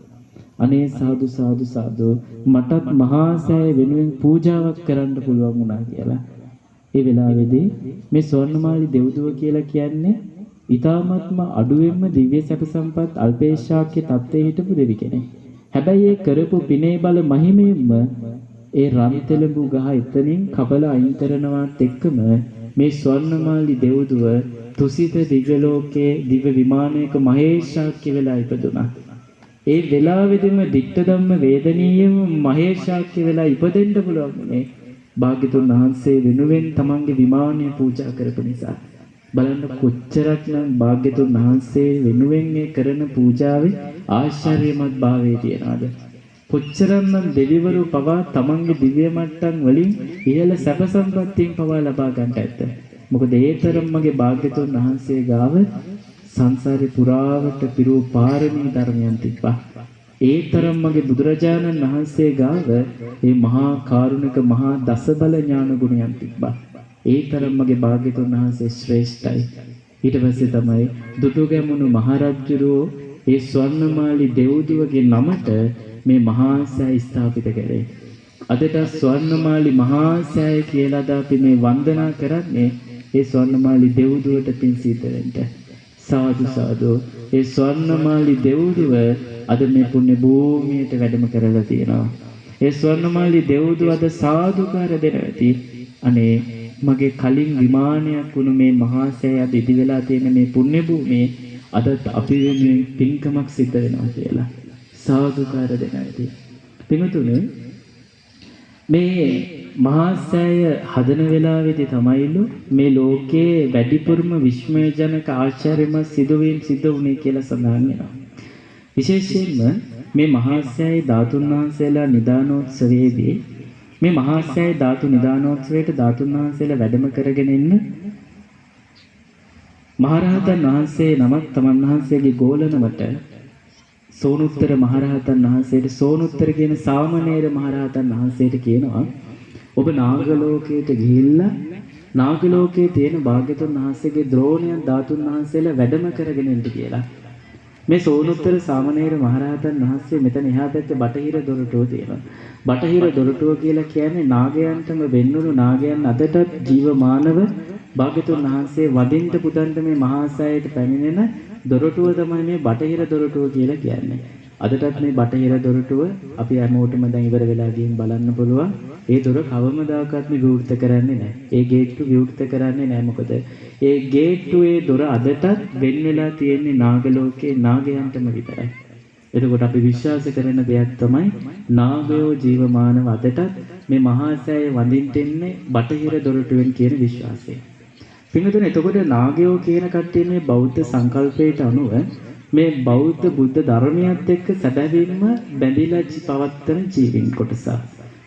අනේ සාදු සාදු සාදු මටත් මහා සෑය වෙනුවෙන් පූජාවක් කරන්න පුළුවන් වුණා කියලා. ඒ වෙලාවේදී මේ ස්වර්ණමාලි දෙව්දුව කියලා කියන්නේ ඊ타ත්ම අඩුවෙන්ම දිව්‍ය සැප සම්පත් අල්පේශාක්‍ය තත්ත්වයේ හිටපු දෙවි කෙනෙක්. හැබැයි ඒ කරපු පිනේ බල මහිමයෙන්ම ඒ රන්තෙලඹු ගහ එතනින් කපලා අයින් කරනවත් එක්කම මේ ස්වර්ණමාලි දෙව්දුව තුසිත දිව්‍ය ලෝකයේ දිව්‍ය විමානයක මහේශාක්‍ය වෙලා ඉපදුනා. ඒ වෙලාවෙදිම ditta ධම්ම වේදනීයම මහේශාක්‍ය වෙලා ඉපදෙන්න පුළුවන් උනේ භාග්‍යතුන් වහන්සේ වෙනුවෙන් තමන්ගේ විමානය පූජා කරපු නිසා. බලන්න කොච්චරක්නම් භාග්‍යතුන් වහන්සේ වෙනුවෙන් මේ කරන පූජාවේ ආශ්චර්යමත් භාවයේ තියනවාද? කොච්චරනම් දෙවිවරු පවා තමන්ගේ දිව්‍ය මට්ටම් වලින් ඉහළ සැප සම්පත්තියෙන් පවා ලබා ගන්නට ඇත. මොකද ඒ තරම්මගේ භාග්‍යතුන් වහන්සේ ගාව සංසාරේ පුරාවට පිරූ පාරමී ධර්මයන් තිබ්බා. ඒ තරම්මගේ බුදුරජාණන් වහන්සේ ගාව මේ මහා කාරුණික මහා දසබල ඥාන ගුණයන් තිබ්බා. ඒ තරම්මගේ භාග්‍යතුන් වහන්සේ ශ්‍රේෂ්ඨයි. ඊට පස්සේ තමයි දුටුගැමුණු මහරජුරෝ ඒ ස්වර්ණමාලි දෙව්දුවගේ නමට මේ මහා සෑය ස්ථාපිත කළේ. අදට ස්වර්ණමාලි මහා සෑය කියලා අපි මේ වන්දනා කරන්නේ ඒ ස්වර්ණමාලි දෙව්දුවට පින් සිද්ධ වෙන්න. සාදු සාදු. ඒ ස්වර්ණමාලි දෙව්දුව අද මේ පුණ්‍ය භූමියට වැඩම කරලා තියෙනවා. ඒ ස්වර්ණමාලි දෙව්දුව අද සාදුකාර දෙනවති. අනේ මගේ කලින් විමානයක් වුණු මේ මහා සෑය අද ඉදි වෙලා තියෙන මේ පුණ්‍ය භූමියේ අද අපි වෙනුවෙන් පින්කමක් සිද්ධ වෙනවා කියලා සාදුකාර දෙනවති. පින්තුනේ මේ මහා සෑය හදන වෙලාවේදී තමයිලු මේ ලෝකයේ වැඩිපුරම විස්මයජනක ආශ්චර්යමත් සිදුවීම් සිදු වුණේ කියලා සඳහන් වෙනවා. විශේෂයෙන්ම මේ මහා සෑය ධාතුන් වහන්සේලා නිදානෝත්සවයේදී මේ මහා සෑය ධාතු නිදානෝත්සවයට ධාතුන් වහන්සේලා වැඩම කරගෙන ඉන්න මහරහතන් වහන්සේ නමක් තමන් වහන්සේගේ ගෝලනමට සෝනුත්තර මහරහතන් වහන්සේට සෝනුත්තර කියන සාමණේර මහරහතන් වහන්සේට කියනවා ඔබ නාගලෝකයට ගිහිල්ලා නාගලෝකයේ තියෙන භාග්‍යතුන් වහන්සේගේ ද්‍රෝණයන් ධාතුන් වහන්සේලා වැඩම කරගෙන ඉන්න කියලා. මේ සෝනුත්තර සාමණේර මහරහතන් වහන්සේ මෙතන එහා පැත්තේ බටහිර දොරටුව තියෙනවා. බටහිර දොරටුව කියලා කියන්නේ නාගයන්ටම වෙන්නුණු නාගයන් අදටත් ජීවමානව භාග්‍යතුන් වහන්සේ වදින්න පුදන්න මේ මහා සෑයට පැමිණෙන දොරටුව තමයි මේ බටහිර දොරටුව කියලා කියන්නේ. අදටත් මේ බටහිර දොරටුව අපි හැමෝටම දැන් ඉවර වෙලා ගිහින් බලන්න පුළුවන්. ඒ දොර කවමදාකවත් විවෘත කරන්නේ නැහැ. ඒ ගේට්ටු විවෘත කරන්නේ නැහැ. මොකද ඒ ගේට්ටුවේ දොර අදටත් වෙන් වෙලා තියෙන්නේ නාගලෝකේ නාගයන්ටම විතරයි. එතකොට අපි විශ්වාස කරන දෙයක් තමයි නාගයෝ ජීවමානව අදටත් මේ මහා සෑය වඳින්න එන්නේ බටහිර දොරටුවෙන් කියන විශ්වාසය. පින්වතුනි එතකොට නාගයෝ කියන කට්ටිය මේ බෞද්ධ සංකල්පයට අනුව මේ බෞද්ධ බුද්ධ ධර්මයත් එක්ක සැබවින්ම බැඳිලා පවත්තන ජීවින් කොටස.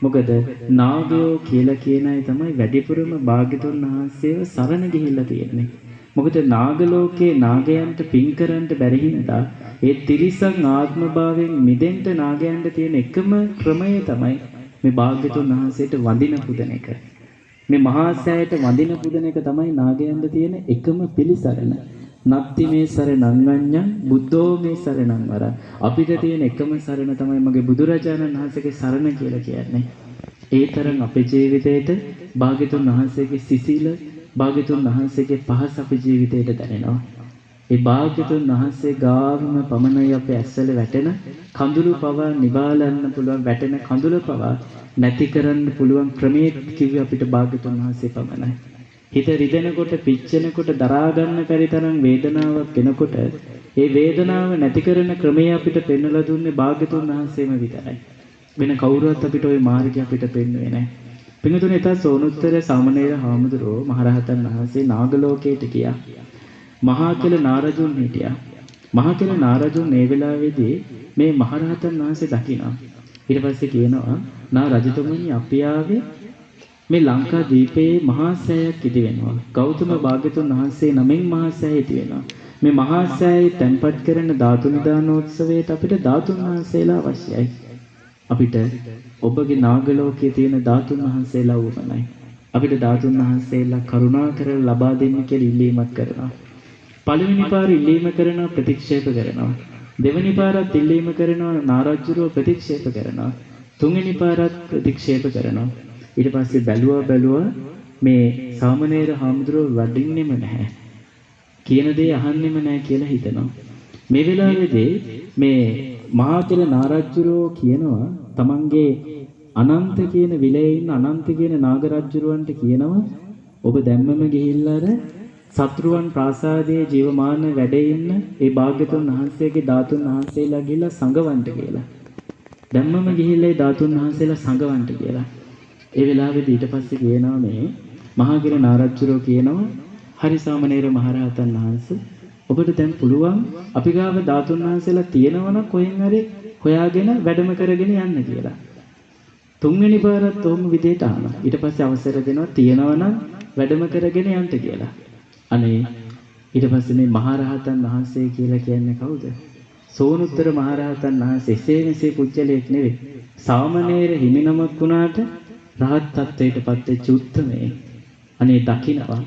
මොකද නාගයෝ කියලා කියන අය තමයි වැඩිපුරම භාග්‍යතුන් වහන්සේව සරණ ගිහිල්ලා තියෙන්නේ. මොකද නාග ලෝකේ නාගයන්ට පින් කරන්න බැරි හින්දා ඒ තිරිසන් ආත්ම භාවයෙන් මිදෙන්න නාගයන්ට තියෙන එකම ක්‍රමය තමයි මේ භාග්‍යතුන් වහන්සේට වඳින පුදන එක. මේ මහා සෑයට වඳින පුදන එක තමයි නාගයන්ට තියෙන එකම පිළිසරණ. නත්ති මේ සරණං අඤ්ඤං බුද්ධෝ මේ සරණං වර. අපිට තියෙන එකම සරණ තමයි මගේ බුදුරජාණන් වහන්සේගේ සරණ කියලා කියන්නේ. ඒ තරම් අපේ ජීවිතේට භාග්‍යතුන් වහන්සේගේ සිසිල භාග්‍යතුන් වහන්සේගේ පහස අපේ ජීවිතේට දැනෙනවා. ඒ භාග්‍යතුන් වහන්සේ ගාවම පමණයි අපේ ඇස්වල වැටෙන කඳුළු පවා නිවාලන්න පුළුවන් වැටෙන කඳුළු පවා නැති කරන්න පුළුවන් ක්‍රමයේ කිව්වේ අපිට භාග්‍යතුන් වහන්සේ පමණයි. හිත රිදෙනකොට පිච්චෙනකොට දරා ගන්න බැරි තරම් වේදනාවක් එනකොට ඒ වේදනාව නැති කරන ක්‍රමය අපිට පෙන්වලා දුන්නේ භාග්‍යතුන් වහන්සේම විතරයි. වෙන කවුරුවත් අපිට ওই මාර්ගය අපිට පෙන්වුවේ නැහැ. පින්තුනේ තත් සෝනුත්තර සාමණේර හාමුදුරුවෝ මහරහතන් වහන්සේ නාගලෝකයට ගියා. මහා කෙල නාරජුන් හිටියා. මහා කෙල නාරජුන් මේ වෙලාවේදී මේ මහරහතන් වහන්සේ දකිනවා. ඊට පස්සේ කියනවා නා රජතුමනි අපි ආවේ මේ ලංකා දීපයේ මහා සෑයක් ඉදි වෙනවා. ගෞතම භාග්‍යතුන් වහන්සේ නමින් මහා සෑය ඉදි වෙනවා. මේ මහා සෑය තැන්පත් කරන ධාතු නිදානෝත්සවයට අපිට ධාතුන් වහන්සේලා අවශ්‍යයි. අපිට ඔබගේ නාගලෝකයේ තියෙන ධාතුන් වහන්සේලා වුණයි. අපිට ධාතුන් වහන්සේලා කරුණා කරලා ලබා දෙන්න කියලා ඉල්ලීමක් කරනවා. පළවෙනි පාර ඉල්ලීම කරනවා ප්‍රතික්ෂේප කරනවා. දෙවෙනි පාරත් ඉල්ලීම කරනවා නාරජ්ජුරුව ප්‍රතික්ෂේප කරනවා. තුන්වෙනි පාරත් ප්‍රතික්ෂේප කරනවා. ඊට පස්සේ බැලුවා මේ සාමණේර හාමුදුරුව වඩින්නෙම නැහැ. කියන දේ අහන්නෙම නැහැ කියලා හිතනවා. මේ වෙලාවේදී මේ මහාචල නාරජ්ජුරුව කියනවා තමන්ගේ අනන්ත කියන විලේ ඉන්න අනන්ත කියන නාගරජ්ජුරුවන්ට කියනවා ඔබ දැම්මම ගිහිල්ලා අර සත්‍රුවන් ප්‍රාසාදයේ ජීවමාන වැඩ ඉන්න ඒ භාග්‍යතුන් වහන්සේගේ ධාතුන් වහන්සේලා ගිහිල්ලා සංගවන්ට කියලා. දැම්මම ගිහිල්ලා ඒ ධාතුන් වහන්සේලා සංගවන්ට කියලා. ඒ වෙලාවේදී ඊට පස්සේ කියනවා මේ මහාගිර නාරජ්ජුරුව කියනවා හරි සාමණේර මහරහතන් වහන්සේ ඔබට දැන් පුළුවන් අපි ගාව ධාතුන් වහන්සේලා තියෙනවනම් කොහෙන් හරි හොයාගෙන වැඩම කරගෙන යන්න කියලා. තුන්වෙනි පාරත් ඔහොම විදිහට ආනවා. ඊට පස්සේ අවසර දෙනවා තියෙනවනම් වැඩම කරගෙන යන්න කියලා. අනේ ඊට පස්සේ මේ මහරහතන් වහන්සේ කියලා කියන්නේ කවුද? සෝනුත්තර මහරහතන් වහන්සේ. එසේ මෙසේ කුජලයක් නෙවෙයි. සාමණේර හිමිනමක් වුණාට රහත් ත්වයට පත් වෙච්ච උත්තමේ. අනේ දකින්නවා.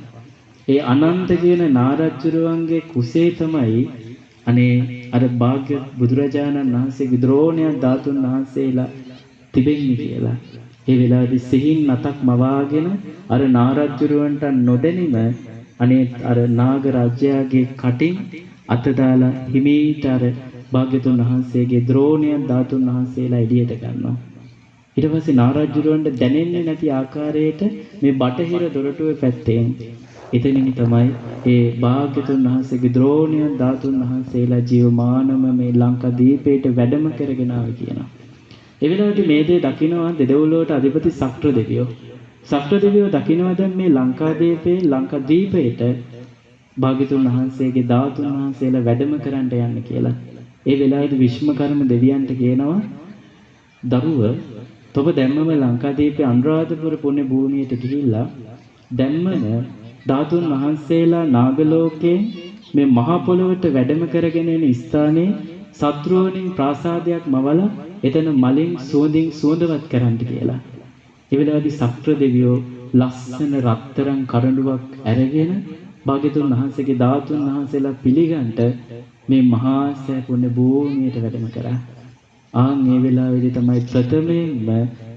ඒ අනන්ත කියන නාරජ්ජුරුවන්ගේ කුසේ තමයි අනේ අර භාග්‍ය බුදුරජාණන් වහන්සේගේ ද්‍රෝණය ධාතුන් වහන්සේලා තිබෙන්නේ කියලා. ඒ වෙලාවේදී සිහින් නතක් මවාගෙන අර නාරජ්ජුරුවන්ට නොදැනීම අනේ අර නාග රාජ්‍යයේ කටින් අත දාලා හිමීට අර භාග්‍යතුන් වහන්සේගේ ද්‍රෝණය ධාතුන් වහන්සේලා එළියට ගන්නවා. ඊට පස්සේ නාරජ්ජුරුවන්ට දැනෙන්නේ නැති ආකාරයට මේ බටහිර දොරටුවේ පැත්තෙන් එතනින් තමයි ඒ භාග්‍යතුන් වහන්සේගේ ද්‍රෝණය ධාතුන් වහන්සේලා ජීවමානම මේ ලංකා දීපේට වැඩම කරගෙන ආවි කියනවා. ඒ වෙලාවට මේ දේ දකින්නවා දෙදෙව්ලොවට අධිපති සක්‍ර දෙවියෝ. සක්‍ර දෙවියෝ දකින්නවා දැන් මේ ලංකා දීපේට භාග්‍යතුන් වහන්සේගේ ධාතුන් වහන්සේලා වැඩම කරන්න යන්න කියලා. ඒ වෙලාවේදී විශ්මකර්ම දෙවියන්ට කියනවා දරුව තොප දැම්මම ලංකා දීපේ අනුරාධපුර පුණ්‍ය භූමියට ගිහිල්ලා දැම්මම ධාතුන් වහන්සේලා නාගලෝකේ මේ මහ පොළොවට වැඩම කරගෙන එන ස්ථානයේ සත්‍රුවණින් ප්‍රාසාදයක් මවලා එතන මලින් සුවඳින් සුවඳවත් කරන්න කියලා. ඒ වෙලාවේදී සක්‍ර දෙවියෝ ලස්සන රත්තරන් කරඬුවක් අරගෙන භාග්‍යතුන් වහන්සේගේ ධාතුන් වහන්සේලා පිළිගන්ට මේ මහා සෑ පුණ්‍ය භූමියට වැඩම කරා. ආන් මේ වෙලාවේදී තමයි ප්‍රථමයෙන්ම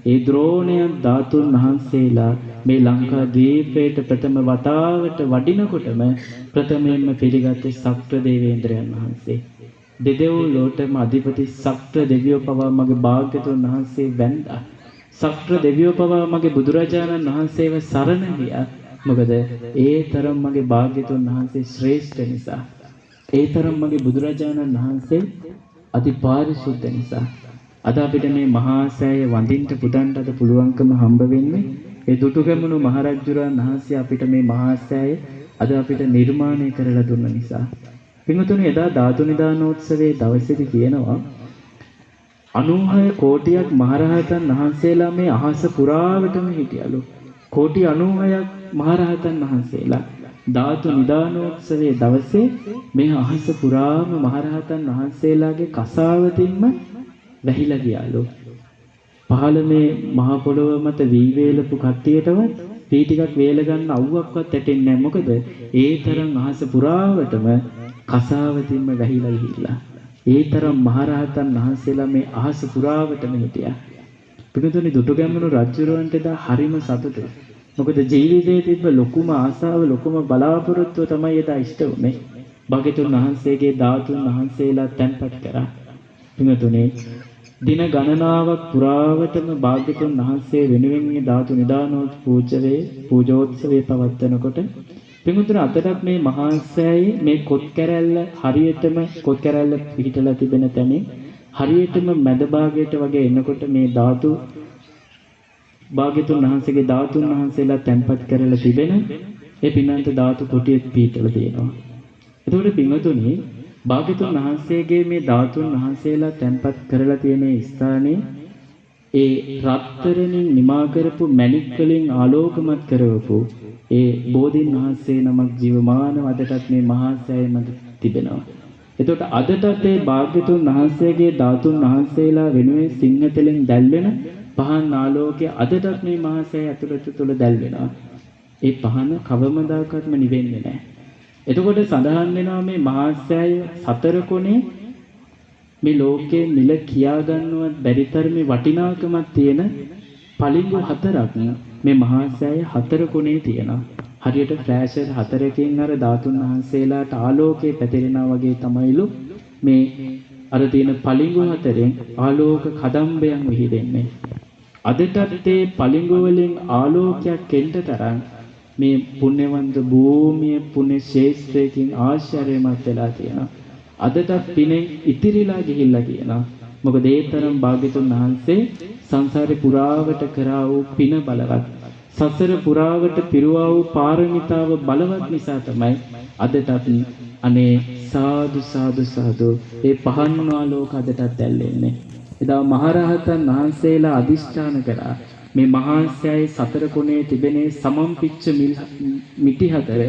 ඒ ද්‍රෝණය ධාතුන් වහන්සේලා මේ ලංකා දීපේට ප්‍රථම වතාවට වඩිනකොටම ප්‍රථමයෙන්ම පිළිගත්තේ සක්‍ර දේවේන්ද්‍රයන් වහන්සේ. දෙදෙව්ලොවටම අධිපති සක්‍ර දෙවියෝ පවා මගේ භාග්‍යතුන් වහන්සේ වැඳා. සක්‍ර දෙවියෝ පවා මගේ බුදුරජාණන් වහන්සේව සරණ ගියා. මොකද ඒ තරම් මගේ භාග්‍යතුන් වහන්සේ ශ්‍රේෂ්ඨ නිසා. ඒ තරම් මගේ බුදුරජාණන් වහන්සේ අතිපාරිශුද්ධ නිසා. අද අපිට මේ මහා සෑය වඳින්න පුදන්න අද පුළුවන්කම හම්බ වෙන්නේ ඒ දුටුගැමුණු මහරජුරන් වහන්සේ අපිට මේ මහා සෑය අද අපිට නිර්මාණය කරලා දුන්න නිසා. පින්වතුනි එදා ධාතු නිදානෝත්සවයේ දවසේදී කියනවා 96 කෝටියක් මහරහතන් වහන්සේලා මේ අහස පුරාවටම හිටියලු. කෝටි 96ක් මහරහතන් වහන්සේලා ධාතු නිදානෝත්සවයේ දවසේ මේ අහස පුරාම මහරහතන් වහන්සේලාගේ කසාවතින්ම වැහිලා ගියාලු. පහළ මේ මහ පොළොව මත වී වේලපු කට්ටියටවත් පී ටිකක් වේල ගන්න අවුවක්වත් ඇටෙන්නේ නැහැ. මොකද ඒ තරම් අහස පුරාවටම කසාවතින්ම වැහිලා ගිහිල්ලා. ඒ තරම් මහරහතන් වහන්සේලා මේ අහස පුරාවටම හිටියා. පිටුතුනි දුටුගැමුණු රජුරවන්ට එදා හරිම සතුටුයි. මොකද ජීවිතයේ තිබ්බ ලොකුම ආසාව ලොකුම බලාපොරොත්තුව තමයි එදා ඉෂ්ට වුනේ. භාග්‍යතුන් වහන්සේගේ ධාතුන් වහන්සේලා තැන්පත් කරා. පිටුතුනි දින ගණනාවක් පුරාවටම භාග්‍යතුන් වහන්සේ වෙනුවෙන් මේ ධාතු නිදානෝත් පූජෝත්සවයේ පවත්වනකොට පිටුතුනි අතටත් මේ මහා සෑයේ මේ කොත් කැරැල්ල හරියටම කොත් කැරැල්ල පිහිටලා තිබෙන තැන හරියටම මැද භාගයට වගේ එනකොට මේ ධාතු භාග්‍යතුන් වහන්සේගේ ධාතුන් වහන්සේලා තැන්පත් කරලා තිබෙන ඒ පින්නන්ත ධාතු කොටිය පිහිටලා තියෙනවා. එතකොට පින්වතුනි භාග්‍යතුන් වහන්සේගේ මේ ධාතුන් වහන්සේලා තැන්පත් කරලා තියෙන ස්ථානයේ ඒ රත්තරණින් නිමා කරපු මණික් වලින් ආලෝකමත් කරවපු ඒ බෝධින් වහන්සේ නමක් ජීවමානව අදටත් මේ මහා සෑය මත තිබෙනවා. එතකොට අදටත් ඒ භාග්‍යතුන් වහන්සේගේ ධාතුන් වහන්සේලා වෙනුවෙන් සිංහතලෙන් දැල්වෙන පහන් ආලෝකය අදටත් මේ මහා සෑය ඇතුළත තුල දැල්වෙනවා. ඒ පහන කවමදාකත්ම නිවෙන්නේ නැහැ. එතකොට සඳහන් වෙනවා මේ මහා සෑය සතර කොනේ මේ ලෝකයේ මිල කියා ගන්නවත් බැරි තරමේ වටිනාකමක් තියෙන පලිඟු හතරක් මේ මහා සෑය හතර කොනේ තියෙනවා. හරියට ෆ්ලෑෂර් හතරකින් අර ධාතුන් වහන්සේලාට ආලෝකය පැතිරෙනා වගේ තමයිලු මේ අර තියෙන පලිඟු හතරෙන් ආලෝක කදම්බයන් විහිදෙන්නේ. අදටත් ඒ පලිඟු වලින් ආලෝකයක් එන්න තරම් මේ පුණ්‍යවන්ත භූමිය පුණ්‍ය ශේෂ්ත්‍රයෙන් ආශ්චර්යමත් වෙලා තියෙනවා. අදටත් පිනෙන් ඉතිරිලා ගිහිල්ලා කියනවා. මොකද ඒ තරම් භාග්‍යතුන් වහන්සේ සංසාරේ පුරාවට කරා වූ පින බලවත්. සසර පුරාවට පිරුවා වූ පාරමිතාව බලවත් නිසා තමයි අදටත් අනේ සාදු සාදු සාදු ඒ පහන් ආලෝක අදටත් ඇල්ලෙන්නේ. එදා මහරහතන් වහන්සේලා අදිෂ්ඨාන කරා මේ මහා සෑයේ සතර කොනේ තිබෙන සමම්පිච්ච මිටි හතර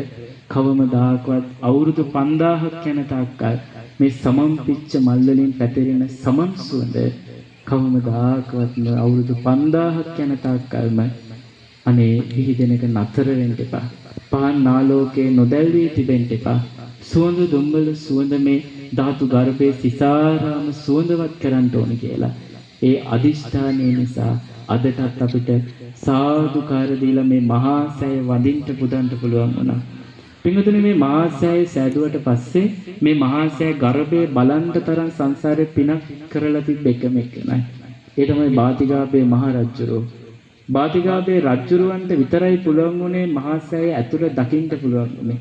කවමදාකවත් අවුරුදු 5000ක් යන තාක්කල් මේ සමම්පිච්ච මල් වලින් පැතිරෙන සමන් සුවඳ කවමදාකවත් අවුරුදු 5000ක් යන තාක්කල්ම අනේ විහිදෙනක නතර වෙන්න එපා. පහන් ආලෝකේ නොදැල්වී තිබෙන්න එපා. සුවඳ දුම්බල සුවඳ මේ ධාතු ගර්භයේ සිසාරාම සුවඳවත් කරන්න ඕන කියලා. ඒ අදිෂ්ඨානය නිසා අදටත් අපිට සාදුකාර දීලා මේ මහා සෑය වඳින්න පුදන්න පුළුවන් වුණා. පින්වතුනි මේ මහා සෑය සෑදුවට පස්සේ මේ මහා සෑය ගර්භයේ බලන්න තරම් සංසාරේ පිනක් කරලා තිබ්බ එකම එකනයි. ඒ තමයි බාතිගාබේ මහ රජුරෝ. බාතිගාබේ රජුරවන්ට විතරයි පුළුවන් වුණේ මහා සෑය ඇතුළ දකින්න පුළුවන් වුණේ.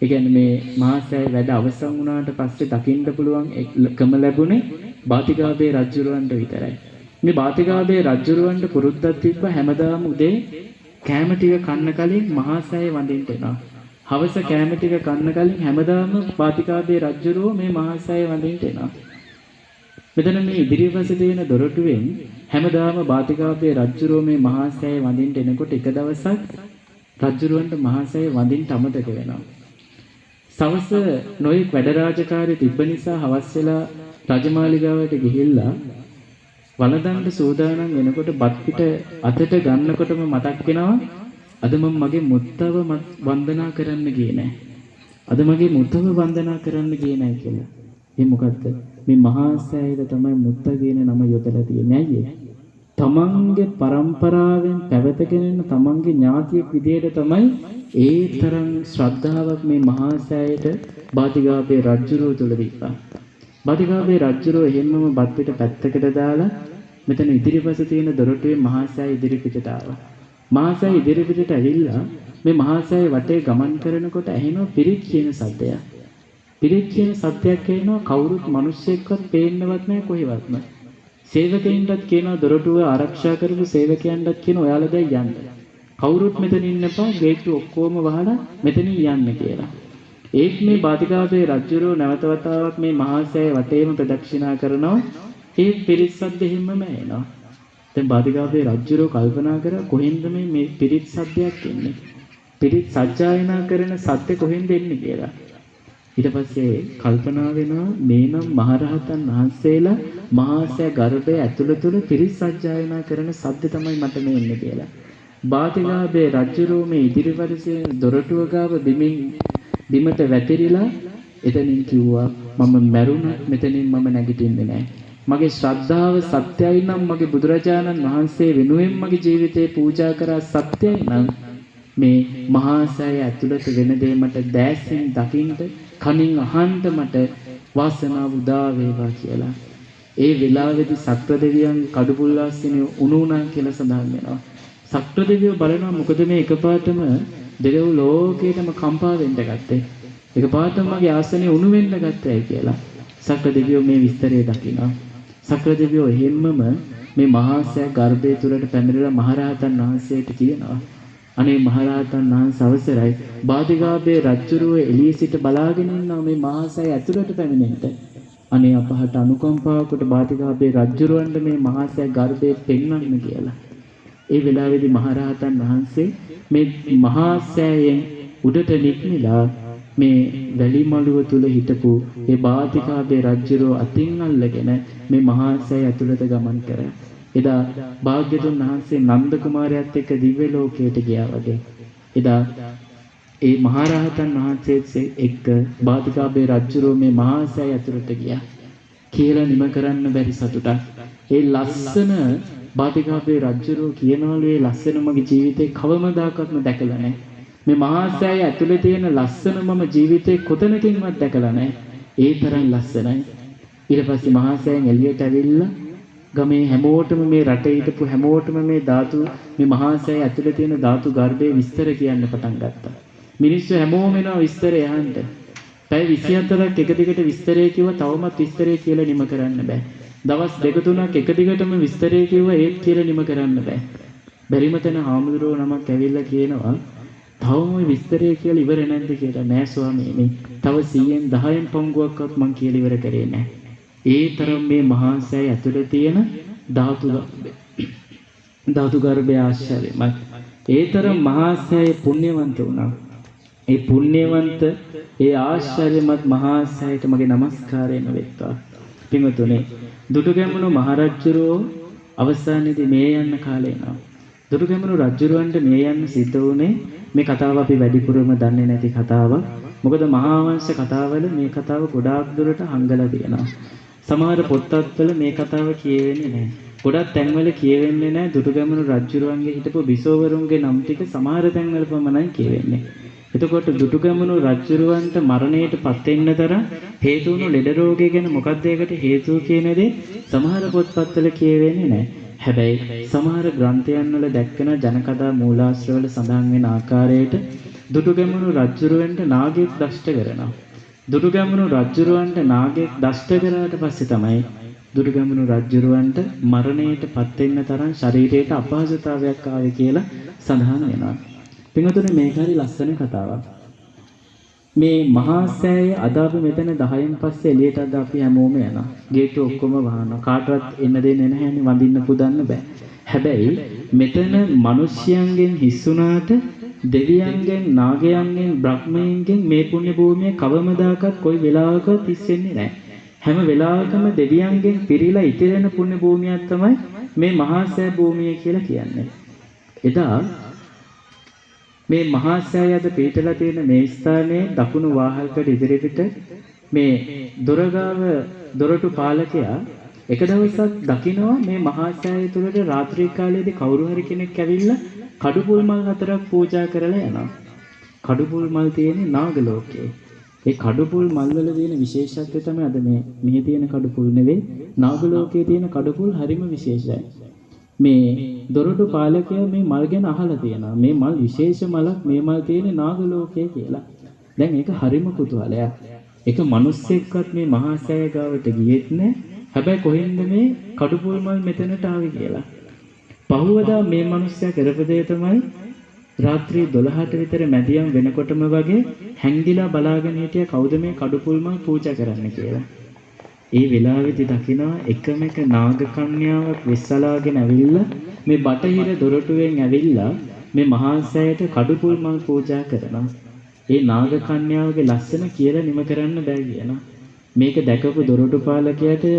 ඒ කියන්නේ මේ මහා සෑය වැඩ අවසන් වුණාට පස්සේ දකින්න පුළුවන් එකම ලැබුණේ බාතිගාබේ රජුරවන්ට විතරයි. මේ බාතිගාබේ රජුරවන්ට පුරුද්දක් තිබ්බ හැමදාම උදේ කෑම ටික කන්න කලින් මහා සෑය වඳින්න එනවා. හවස කෑම ටික කන්න කලින් හැමදාම බාතිගාබේ රජුරෝ මේ මහා සෑය වඳින්න එනවා. මෙතන මේ ඉදිරිපස තියෙන දොරටුවෙන් හැමදාම බාතිගාබේ රජුරෝ මේ මහා සෑය වඳින්න එනකොට එක දවසක් රජුරවන්ට මහා සෑය වඳින්න අමතක වෙනවා. සවස නොයෙක් වැඩ රාජකාරී තිබ්බ නිසා හවස් වෙලා රජමාලිගාවට ගිහිල්ලා වළඳන්න සූදානම් වෙනකොට බත් පිට අතට ගන්නකොටම මතක් වෙනවා අද මම මගේ මුත්තව වන්දනා කරන්න ගියේ නැහැ. අද මගේ මුත්තව වන්දනා කරන්න ගියේ නැහැ කියලා. ඒ මොකද්ද? මේ මහා සෑයද තමයි මුත්ත කියන නම යොදලා තියෙන්නේ. ඇයි තමන්ගේ પરම්පරාවෙන් පැවතගෙන යන තමන්ගේ ඥාතියෙක් විදියට තමයි ඒ තරම් ශ්‍රද්ධාවක් මේ මහා සෑයට බාතිගාබේ රජුරෝ තුල දීපා. බාතිගාබේ රජුරෝ එහෙම්මම බත් පිට පැත්තකට දාලා මෙතන ඉදිරිපස තියෙන දොරටුවේ මහා සෑය ඉදිරිපිටට ආවා. මහා සෑය ඉදිරිපිටට ඇවිල්ලා මේ මහා සෑය වටේ ගමන් කරනකොට ඇහෙනවා පිරිත් කියන සද්දයක්. පිරිත් කියන සද්දයක් ඇහෙනවා කවුරුත් මිනිස්සෙක්වත් පේන්නවත් නැහැ කොහෙවත්ම. සේවකයින්ටත් කියනවා දොරටුව ආරක්ෂා කරපු සේවකයන්ටත් කියන ඔයාලා දැන් යන්න. කවුරුත් මෙතන ඉන්න එපා ගේට්ටු ඔක්කොම වහලා මෙතනින් යන්න කියලා. ඒත් මේ බාතිගාබේ රජුරෝ නැවත වතාවක් මේ මහා සෑය වටේම ප්‍රදක්ෂිනා කරනවා. ඒ පිරිත් සද්ද හිම්මම එනවා. දැන් බාතිගාබේ රජුරෝ කල්පනා කරා කොහෙන්ද මේ පිරිත් සද්දයක් එන්නේ? පිරිත් සජ්ජායනා කරන සද්ද කොහෙන්ද එන්නේ කියලා. ඊට පස්සේ කල්පනා වෙනවා මේනම් මහරහතන් වහන්සේලා මහා සෑය ගර්භයේ ඇතුළත තුල පිරිත් සජ්ජායනා කරන සද්ද තමයි මට මේ එන්නේ කියලා. බාතිගාබේ රජුරෝ මේ ඉදිරිපසේ දොරටුව ගාව බිමට වැතිරිලා එතනින් කිව්වා මම මැරුණත් මෙතනින් මම නැගිටින්නේ නැහැ. මගේ ශ්‍රද්ධාව සත්‍යයි නම් මගේ බුදුරජාණන් වහන්සේ වෙනුවෙන් මගේ ජීවිතේ පූජා කරා සත්‍යයි නම් මේ මහා සෑය ඇතුළත වෙන දේ මට දැසින් දකින්න කනින් අහන්න මට වාසනාව උදා වේවා කියලා. ඒ වෙලාවේදී සක්‍රදෙවියන් කඩුපුල්ලාස්සිනේ උණුණා කියලා සඳහන් වෙනවා. සක්‍රදෙවියෝ බලනවා මොකද මේ එකපාරටම දෙවියෝ ලෝකේටම කම්පා වෙන්න ගත්තේ. එකපාරටම මගේ ආසනේ උණු වෙන්න ගත්තයි කියලා. සක්‍රදෙවියෝ මේ විස්තරය දකිනවා. සක්‍රදෙවියෝ එහෙම්මම මේ මහා සෑය ගර්භය තුලට පැමිණලා මහරහතන් වහන්සේට කියනවා අනේ මහරහතන් වහන්සේ අවසරයි බාතිගාබේ රජුරුව එළියේ සිට බලාගෙන ඉන්නවා මේ මහා සෑය ඇතුළට පැමිණෙන්න. අනේ අපහට අනුකම්පාවකට බාතිගාබේ රජුරවන්ට මේ මහා සෑය ගර්භයේ පෙන්වන්න කියලා. ඒ වෙලාවේදී මහරහතන් වහන්සේ මේ මහා සෑයෙන් උඩට නික්මිලා මේ වැලි මළුව තුල හිටපු ඒ බාතිකාබේ රජුරෝ අතින් අල්ලගෙන මේ මහා සෑය ඇතුළත ගමන් කරා. එදා භාග්‍යතුන් වහන්සේ නන්ද කුමාරයාත් එක්ක දිව්‍ය ලෝකයට ගියා වගේ. එදා ඒ මහරහතන් වහන්සේත් එක්ක බාධිකාභය රජුරෝ මේ මහා සෑය ඇතුළට ගියා. කියලා නිම කරන්න බැරි සතුටක්. ඒ ලස්සන බාධිකාභය රජුරෝ කියනවලු ඒ ලස්සන මගේ ජීවිතේ කවමදාකත්ම දැකලා නැහැ. මේ මහා සෑය ඇතුලේ තියෙන ලස්සන මම ජීවිතේ කොතනකින්වත් දැකලා නැහැ. ඒ තරම් ලස්සනයි. ඊට පස්සේ මහා සෑයෙන් එළියට ඇවිල්ලා ගමේ හැමෝටම මේ රටේ හිටපු හැමෝටම මේ ධාතු මේ මහා සෑය ඇතුලේ තියෙන ධාතු ගර්භයේ විස්තර කියන්න පටන් ගත්තා. මිනිස්සු හැමෝම එනවා විස්තරය අහන්න. පැය 24ක් එක දිගට විස්තරය කිව්වා තවමත් විස්තරය කියලා නිම කරන්න බෑ. දවස් දෙක තුනක් එක දිගටම විස්තරය කිව්වා ඒත් කියලා නිම කරන්න බෑ. බැරිම තැන හාමුදුරුවෝ නමක් ඇවිල්ලා කියනවා තවම විස්තරය කියලා ඉවර නැද්ද කියලා. නෑ ස්වාමීනි. තව 100න් 10න් පංගුවක්වත් මං කියලා ඉවර කරේ නෑ. ඒ තරම් මේ මහා සෑය ඇතුළේ තියෙන ධාතු ගර්භය ආශ්චර්යමත්. ඒ තරම් මහා සෑය පුණ්‍යවන්ත වුණා. ඒ පුණ්‍යවන්ත ඒ ආශ්චර්යමත් මහා සෑයට මගේ নমස්කාරයම වෙත්වා. පින්වතුනි, දුටුගැමුණු මහරජුරෝ අවසානයේදී මේ යන්න කාලේ එනවා. දුටුගැමුණු රජුරවන්ට මේ යන්න සිද්ධ වුණේ මේ කතාව අපි වැඩිපුරම දන්නේ නැති කතාවක්. මොකද මහා වංශ කතාවල මේ කතාව ගොඩාක් දුරට හංගලා තියෙනවා. සමහර පොත්පත්වල මේ කතාව කියවෙන්නේ නැහැ. ගොඩක් තැන්වල කියවෙන්නේ නැහැ. දුටුගැමුණු රජුරවන්ගේ හිටපු බිසෝවරුන්ගේ නම් ටික සමහර තැන්වල පමණයි කියවෙන්නේ. එතකොට දුටුගැමුණු රජුරවන්ට මරණයට පත් වෙන්න තරම් හේතු වුණු ලෙඩ රෝගය ගැන මොකක්ද ඒකට හේතුව කියන දේ සමහර පොත්පත්වල කියවෙන්නේ නැහැ. හැබැයි සමහර ග්‍රන්ථයන් වල දැක්වෙන ජනකථා මූලාශ්‍රවල සඳහන් වෙන ආකාරයට දුටුගැමුණු රජුරවන්ට නාගයෙක් දෂ්ට කරනවා. දුටුගැමුණු රජුරවන්ට නාගයෙක් දෂ්ට කරාට පස්සේ තමයි දුටුගැමුණු රජුරවන්ට මරණයට පත් වෙන්න තරම් ශරීරයට අපහසුතාවයක් ආවේ කියලා සඳහන් වෙනවා. පින්වතුනි, මේක හරි ලස්සන කතාවක්. මේ මහා සෑය අද අපි මෙතන 10න් පස්සේ එළියට අද අපි හැමෝම යනවා. ගේට්ටු ඔක්කොම වහනවා. කාටවත් එන්න දෙන්නේ නැහැනේ, වඳින්න පුදන්න බෑ. හැබැයි මෙතන මිනිස්යන්ගෙන් හිස්සුණාට දෙවියන්ගෙන්, නාගයන්ගෙන්, බ්‍රහ්මයන්ගෙන් මේ පුණ්‍ය භූමිය කවමදාකවත් කොයි වෙලාවකවත් හිස් වෙන්නේ නැහැ. හැම වෙලාවකම දෙවියන්ගෙන් පිරීලා ඉතිරෙන පුණ්‍ය භූමියක් තමයි මේ මහා සෑය භූමිය කියලා කියන්නේ. එදා මේ මහා සෑය අද පිටලා තියෙන මේ ස්ථානයේ දකුණු වාහල්කඩ ඉදිරියට මේ දොරගාව දොරටු පාලකයා එක දවසක් දකිනවා මේ මහා සෑය තුලට රාත්‍රී කාලයේදී කවුරු හරි කෙනෙක් ඇවිල්ලා කඩුපුල් මල් 4ක් පූජා කරලා යනවා. කඩුපුල් මල් තියෙන්නේ නාග ලෝකයේ. ඒ කඩුපුල් මල් වල තියෙන විශේෂත්වය තමයි අද මේ තියෙන කඩුපුල් නෙවෙයි, නාග ලෝකයේ තියෙන කඩුපුල් හරිම විශේෂයි. මේ දොරටු පාලකයා මේ මල් ගැන අහලා තියෙනවා. මේ මල් විශේෂ මලක්, මේ මල් තියෙන්නේ නාග ලෝකයේ කියලා. දැන් ඒක හරිම කුතුහලයක්. ඒක මිනිස්සෙක්වත් මේ මහා සෑය ගාවට ගියෙත් නෑ. හැබැයි කොහෙන්ද මේ කඩුපුල් මල් මෙතනට ආවේ කියලා. පහුවදා මේ මිනිස්සයා කරපු දේ තමයි රාත්‍රී 12ට විතර මැදියම් වෙනකොටම වගේ හැංගිලා බලාගෙන හිටිය කවුද මේ කඩුපුල් මල් පූජා කරන්න කියලා. ඒ වෙලාවේදී දකිනවා එකම එක නාග කන්‍යාවක් විශ්සලාගෙන ඇවිල්ලා මේ බටහිර දොරටුවෙන් ඇවිල්ලා මේ මහා සෑයට කඩුපුල් මල් පූජා කරනවා. ඒ නාග කන්‍යාවගේ ලස්සන කියලා නිම කරන්න බෑ කියනවා. මේක දැකපු දොරටු පාලකයාට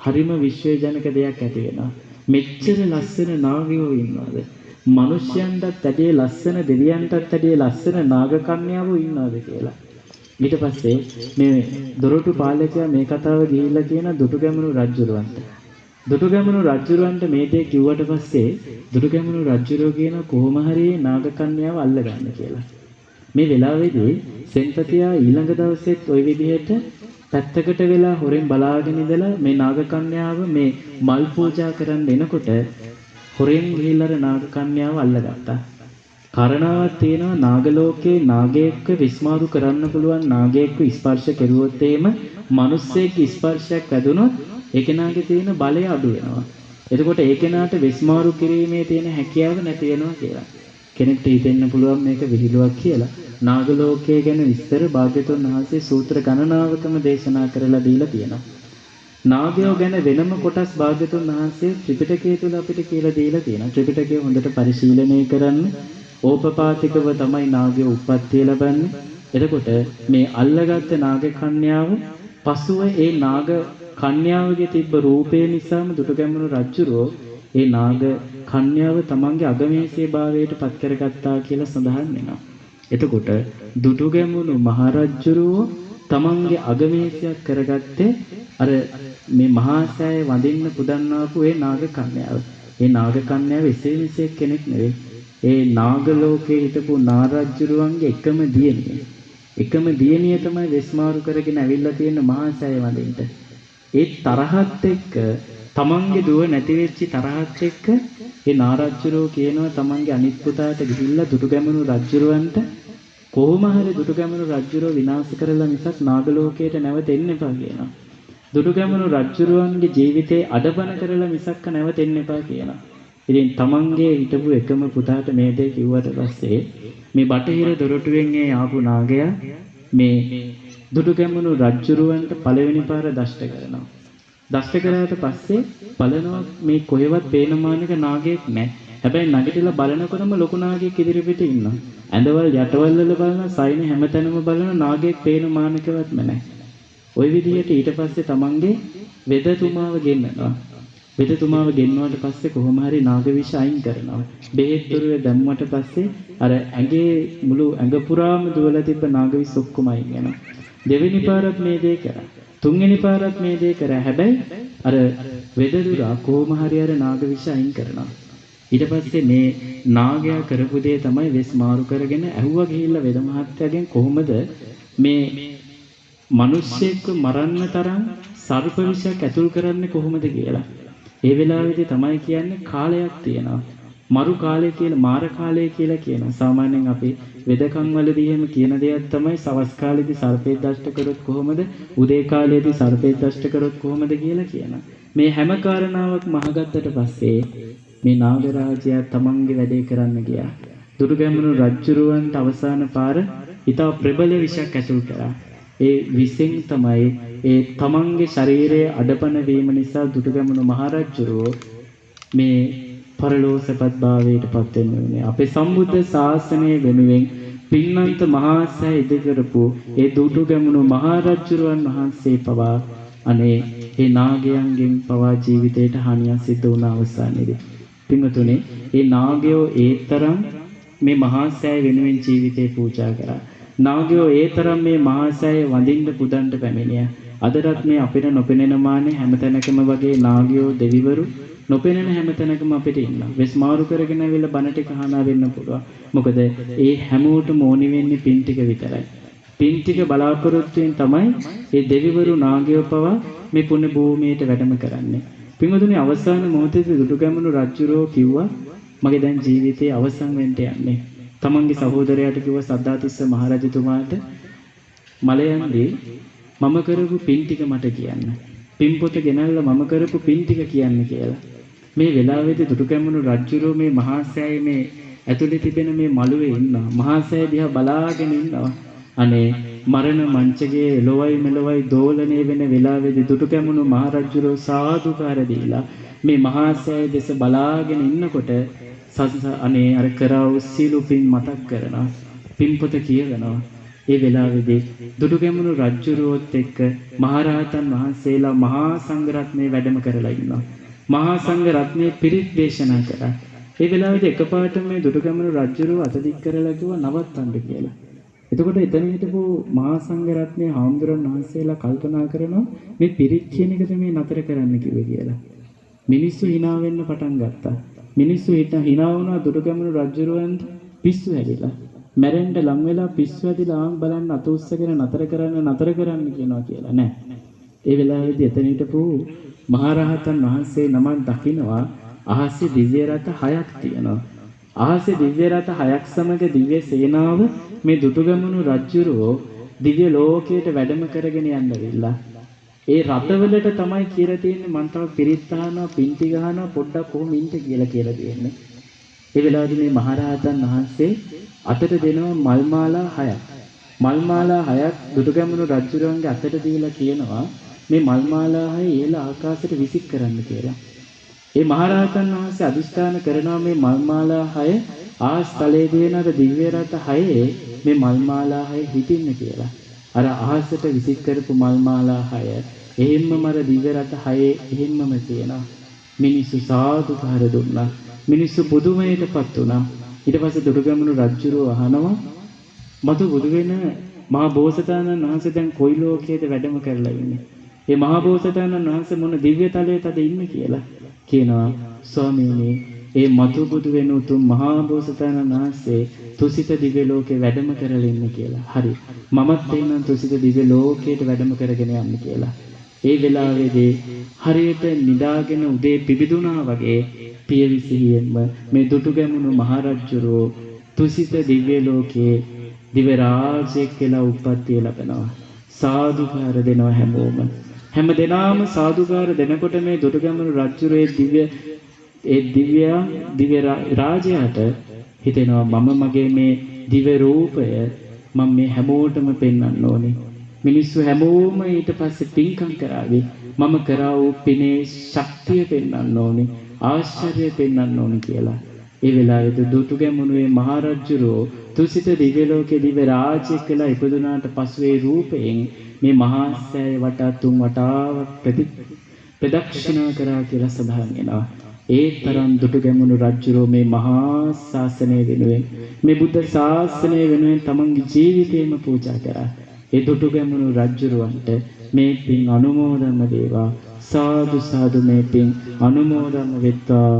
හරිම විශ්වේජනක දෙයක් ඇති වෙනවා. මෙච්චර ලස්සන නාගයෝ ඉන්නවද? මිනිස්යන්ටත් ඇදී ලස්සන, දෙවියන්ටත් ඇදී ලස්සන නාග කන්‍යාවෝ ඉන්නවද කියලා. ඊට පස්සේ මේ දොරටු පාලකයා මේ කතාව ගිහිල්ලා කියන දුටුගැමුණු රජුරවන්ට. දුටුගැමුණු රජුරවන්ට මේ දේ කිව්වට පස්සේ දුටුගැමුණු රජුරෝ කියන කොහොම හරි නාග කන්‍යාව අල්ලගන්න කියලා. මේ වෙලාවේදී සෙන්පතියා ඊළඟ දවසෙත් ওই විදිහට පැත්තකට වෙලා හොරෙන් බලාගෙන ඉඳලා මේ නාග කන්‍යාව මේ මල් පූජා කරන්න එනකොට හොරෙන් ගිහිල්ලා නාග කන්‍යාව අල්ලගත්තා. කරණාවක් තියෙනවා, නාග ලෝකේ නාගයෙක්ව විස්මාරු කරන්න පුළුවන් නාගයෙක්ව ස්පර්ශ කෙරුවොත් එහෙම මිනිස්සෙක් ස්පර්ශයක් ඇදුනොත් ඒ කෙනාගේ තියෙන බලය අඩු වෙනවා. එතකොට ඒ කෙනාට විස්මාරු කිරීමේ තියෙන හැකියාව නැති වෙනවා කියලා. කෙනෙක්ට හිතෙන්න පුළුවන් මේක විහිළුවක් කියලා. නාග ලෝකයේ ගැන විස්තර භාග්‍යතුන් වහන්සේ සූත්‍ර ගණනාවකම දේශනා කරලා දීලා තියෙනවා. නාගයෝ ගැන වෙනම කොටස් භාග්‍යතුන් වහන්සේ ත්‍රිපිටකය තුල අපිට කියලා දීලා තියෙනවා. ත්‍රිපිටකය හොඳට පරිශීලනය කරන්න. ඕපපාතිකව තමයි නාගයෝ උප්පත්තිය ලබන්නේ. එතකොට මේ අල්ලගත්ත නාග කන්‍යාව පසුව ඒ නාග කන්‍යාවගේ තිබ්බ රූපය නිසාම දුටුගැමුණු රජුරෝ ඒ නාග කන්‍යාව තමන්ගේ අගමේසිය භාවයට පත් කරගත්තා කියලා සඳහන් වෙනවා. එතකොට දුටුගැමුණු මහරජුරෝ තමන්ගේ අගමේසියක් කරගත්තේ අර මේ මහා සෑය වඳින්න පුදන්නාපු ඒ නාග කන්‍යාව. ඒ නාග කන්‍යාව එසේ මෙසේ කෙනෙක් නෙවෙයි. ඒ නාග ලෝකේ හිටපු නාරජුරුවන්ගේ එකම දියණිය. එකම දියණිය තමයි වෙස්මාරු කරගෙන ඇවිල්ලා තියෙන මහා සෑය වඳින්න. ඒ තරහත් එක්ක තමන්ගේ දුව නැති වෙච්ච තරහත් එක්ක ඒ නාරජුරෝ කියනවා තමන්ගේ අනිත් පුතාට ගිහිල්ලා දුටුගැමුණු රජුරවන්ට කොහොම හරි දුටුගැමුණු රජුරෝ විනාශ කරලා මිසක් නාග ලෝකයට නැවතෙන්න එපා කියනවා. දුටුගැමුණු රජුරුවන්ගේ ජීවිතේ අඩබන කරලා මිසක් නැවතෙන්න එපා කියනවා. ඉතින් තමන්ගේ හිටපු එකම පුතාට මේ දේ කිව්වට පස්සේ මේ බටහිර දොරටුවෙන් ආපු නාගයා මේ දුටුගැමුණු රජුරුවන්ට පළවෙනි පාර දෂ්ට කරනවා. දෂ්ට කරාට පස්සේ බලනවා මේ කොහෙවත් පේන මානක නාගයෙක් නැහැ. හැබැයි නැගිටලා බලනකොටම ලොකු නාගයෙක් ඉදිරියට ඉන්නවා. ඇඳවල් යටවල් වල බලන සයින හැමතැනම බලන නාගයෙක් පේන මානකවත්ම නැහැ. ওই විදිහට ඊට පස්සේ තමන්ගේ වෙදතුමාව ගෙන්නනවා. වෙදතුමාව ගෙන්නුවාට පස්සේ කොහොම හරි නාග විෂ අයින් කරනවා. බෙහෙත් දොරුවේ දැම්මට පස්සේ අර ඇඟේ මුළු ඇඟ පුරාම දුවලා තිබ්බ නාග විෂ ඔක්කොම අයින් වෙනවා. දෙවෙනි පාරත් මේ දේ කරා. තුන්වෙනි පාරත් මේ දේ කරා. හැබැයි අර වෙදදුරා කොහොම හරි අර නාග විෂ අයින් කරනවා. ඊට පස්සේ මේ නාගයා කරපු දේ තමයි වෙස් මාරු කරගෙන ඇහුවා ගිහිල්ලා වෙද මහත්තයාගෙන් කොහොමද මේ මිනිස්සෙක්ව මරන්න තරම් සර්ප විෂයක් ඇතුල් කරන්නේ කොහොමද කියලා. ඒ වෙලාවේදී තමයි කියන්නේ කාලයක් තියෙනවා. මරු කාලය කියලා මාර කාලය කියලා කියනවා. සාමාන්‍යයෙන් අපි වෙදකම් වලදී එහෙම කියන දෙයක් තමයි සවස් කාලේදී සර්පේ දෂ්ට කරොත් කොහොමද, උදේ කාලේදී සර්පේ දෂ්ට කරොත් කොහොමද කියලා කියනවා. මේ හැම කාරණාවක් මහගත්තට පස්සේ මේ නාගරාජයා තමන්ගේ වැඩේ කරන්න ගියා. දුටුගැමුණු රජුරවන්ට අවසාන පාර ඊට ප්‍රබල විෂයක් ඇතුල් කරා. ඒ විසෙන් තමයි ඒ තමන්ගේ ශරීරයේ අඩපණ වීම නිසා දුටුගැමුණු මහරජුරෝ මේ පරලෝසපත් භාවයට පත් වෙන්න ඕනේ. අපේ සම්බුද්ධ ශාසනය වෙනුවෙන් පින්නන්ත මහා සෑය ඉදි කරපු ඒ දුටුගැමුණු මහරජුරවන් වහන්සේ පවා අනේ ඒ නාගයන්ගෙන් පවා ජීවිතයට හානියක් සිදු වුණ අවස්ථාවේදී පින්වතුනි ඒ නාගයෝ ඒ තරම් මේ මහා සෑය වෙනුවෙන් ජීවිතේ පූජා කරා. නාගයෝ ඒ තරම් මේ මහා සෑය වඳින්න පුදන්න පැමිණියා. අදටත් මේ අපිට නොපෙනෙන මානේ හැමතැනකම වගේ නාගයෝ දෙවිවරු නොපෙනෙන හැමතැනකම අපිට ඉන්නවා. වෙස් මාරු කරගෙන ආවිල්ලා බණ ටික අහනා වෙන්න පුළුවන්. මොකද ඒ හැමෝටම ඕනි වෙන්නේ පින් ටික විතරයි. පින් ටික බලාපොරොත්තුෙන් තමයි මේ දෙවිවරු නාගයෝ පවා මේ පුණ්‍ය භූමියට වැඩම කරන්නේ. පින්වතුනි අවසාන මොහොතේදී දුටුගැමුණු රජුරෝ කිව්වා මගේ දැන් ජීවිතේ අවසන් වෙන්න යන්නේ. තමන්ගේ සහෝදරයාට කිව්වා සද්ධාතිස්ස මහරජතුමාට මලයන්දී මම කරපු පින් ටික මට කියන්න. පින් පොත ගෙනල්ලා මම කරපු පින් ටික කියන්න කියලා. මේ වෙලාවේදී දුටුගැමුණු රජුරෝ මේ මහා සෑය මේ ඇතුලේ තිබෙන මේ මළුවේ ඉන්නවා. මහා සෑය දිහා බලාගෙන ඉන්නවා. අනේ මරණ මංචකයේ එළොවයි මෙලොවයි දෝලණය වෙන වෙලාවේදී දුටුගැමුණු මහරජුරෝ සාදුකාර දීලා මේ මහා සෑය දෙස බලාගෙන ඉන්නකොට අනේ අර කරව සීලු පින් මතක් කරනවා. පින් පොත කියනවා. ඒ වෙලාවේදී දුටුගැමුණු රජුරුවොත් එක්ක මහරහතන් වහන්සේලා මහා සංඝරත්නයේ වැඩම කරලා ඉන්නවා. මහා සංඝරත්නයේ පිරිත් දේශනා කරා. ඒ වෙලාවේදී එකපාරට මේ දුටුගැමුණු රජුරුව අත දික් කරලා කිව්වා නවත්තන්න කියලා. එතකොට එතන හිටපු මහා සංඝරත්නයේ හාමුදුරන් වහන්සේලා කල්පනා කරනවා මේ පිරිත් කියන එකද මේ නතර කරන්න කිව්වේ කියලා. මිනිස්සු hina වෙන්න පටන් ගත්තා. මිනිස්සු hina වුණා දුටුගැමුණු රජුරුවන්ට පිස්සු හැදිලා. මැරෙන්න ලං වෙලා පිස්සු හැදිලා ආන් බලන්න අත උස්සගෙන නතර කරන්න කියනවා කියලා නෑ. ඒ වෙලාවේදී එතන හිටපු මහරහතන් වහන්සේ නමක් දකින්නවා අහසේ දිව්‍ය රථ 6ක් තියෙනවා. අහසේ දිව්‍ය රථ 6ක් සමග දිව්‍ය සේනාව මේ දුටුගැමුණු රජුරෝ දිව්‍ය ලෝකයට වැඩම කරගෙන යන්නවිලා. ඒ රථවලට තමයි කියලා තියෙන්නේ මං තව පිරිත් අහනවා පින්ටි ගහනවා පොඩ්ඩක් කොහොම ඉන්න කියලා දෙන්නේ. ඒ වෙලාවේදී මේ මහරහතන් වහන්සේ අතට දෙනවා මල් මාලා 6ක්. මල් මාලා 6ක් දුටුගැමුණු රජුරන්ගේ අතට දීලා කියනවා මේ මල් මාලා 6 ඉහළ ආකාශයට විසික් කරන්න කියලා. ඒ මහරහතන් වහන්සේ අදිස්ථාන කරනවා මේ මල් මාලා 6 ආස්තලයේ දෙන අර දිව්‍ය රථ 6 මේ මල් මාලා 6 හිටින්න කියලා. අර අහසට විසික් කරපු මල් මාලා 6 එහෙම්මම අර දිව්‍ය රථ 6 එහෙම්මම තියෙනවා. මිනිස්සු සාදුකාර දුන්නා. මිනිස්සු පුදුමයටපත් වුණා. ඊට පස්සේ දුටුගැමුණු රජුරෝ අහනවා මතු බුදු වෙන මහා බෝසතාණන් වහන්සේ දැන් කොයි ලෝකයේද වැඩම කරලා ඉන්නේ? ඒ මහා බෝසතාණන් වහන්සේ මොන දිව්‍ය තලයේද ඉන්නේ කියලා කියනවා. ස්වාමීනි, ඒ මතු බුදු වෙන උතුම් මහා බෝසතාණන් වහන්සේ තුසිත දිව්‍ය ලෝකේ වැඩම කරලා ඉන්නේ කියලා. හරි. මමත් එන්නම් තුසිත දිව්‍ය ලෝකයට වැඩම කරගෙන යන්න කියලා. ඒ වෙලාවේදී හරියට නිදාගෙන උදේ පිබිදුනා වගේ පියවිසිහියෙන්ම මේ දුටුගැමුණු මහරජුරෝ තුසිත දිව්‍ය ලෝකයේ දිව්‍ය රාජ්‍යයක් කියලා උප්පත්තිය ලබනවා. සාදුකාර දෙනවා හැමෝම. හැම දිනම සාදුකාර දෙනකොට මේ දුටුගැමුණු රජුරේ දිව්‍ය රාජයාට හිතෙනවා මම මගේ මේ දිව්‍ය රූපය මම මේ හැමෝටම පෙන්වන්න ඕනේ. මිනිස්සු හැමෝම ඊට පස්සේ පින්කම් කරાવી. මම කරා වූ පිනේ ශක්තිය පෙන්වන්න ඕනේ. ආශ්චර්යය පෙන්වන්න ඕනේ කියලා. ඒ වෙලාවේදී දුටුගැමුණුවේ මහරජුරෝ තුසිත දිව්‍ය ලෝකයේ දිව්‍ය රාජ්‍යයක් කියලා ඉපදුනාට පස්සේ රූපයෙන් මේ මහා සෑය වටා තුන් වතාවක් ප්‍රදක්ෂිනා කරා කියලා සඳහන් වෙනවා. ඒ තරම් දුටුගැමුණු රජුරෝ මේ මහා ශාසනය වෙනුවෙන් මේ බුද්ධ ශාසනය වෙනුවෙන් තමන්ගේ ජීවිතේම පූජා කරා. ඒ දුටුගැමුණු රජුරවන්ට මේ පින් අනුමෝදන් වේවා. සාදු සාදු මේ පින් අනුමෝදන් වෙත්වා.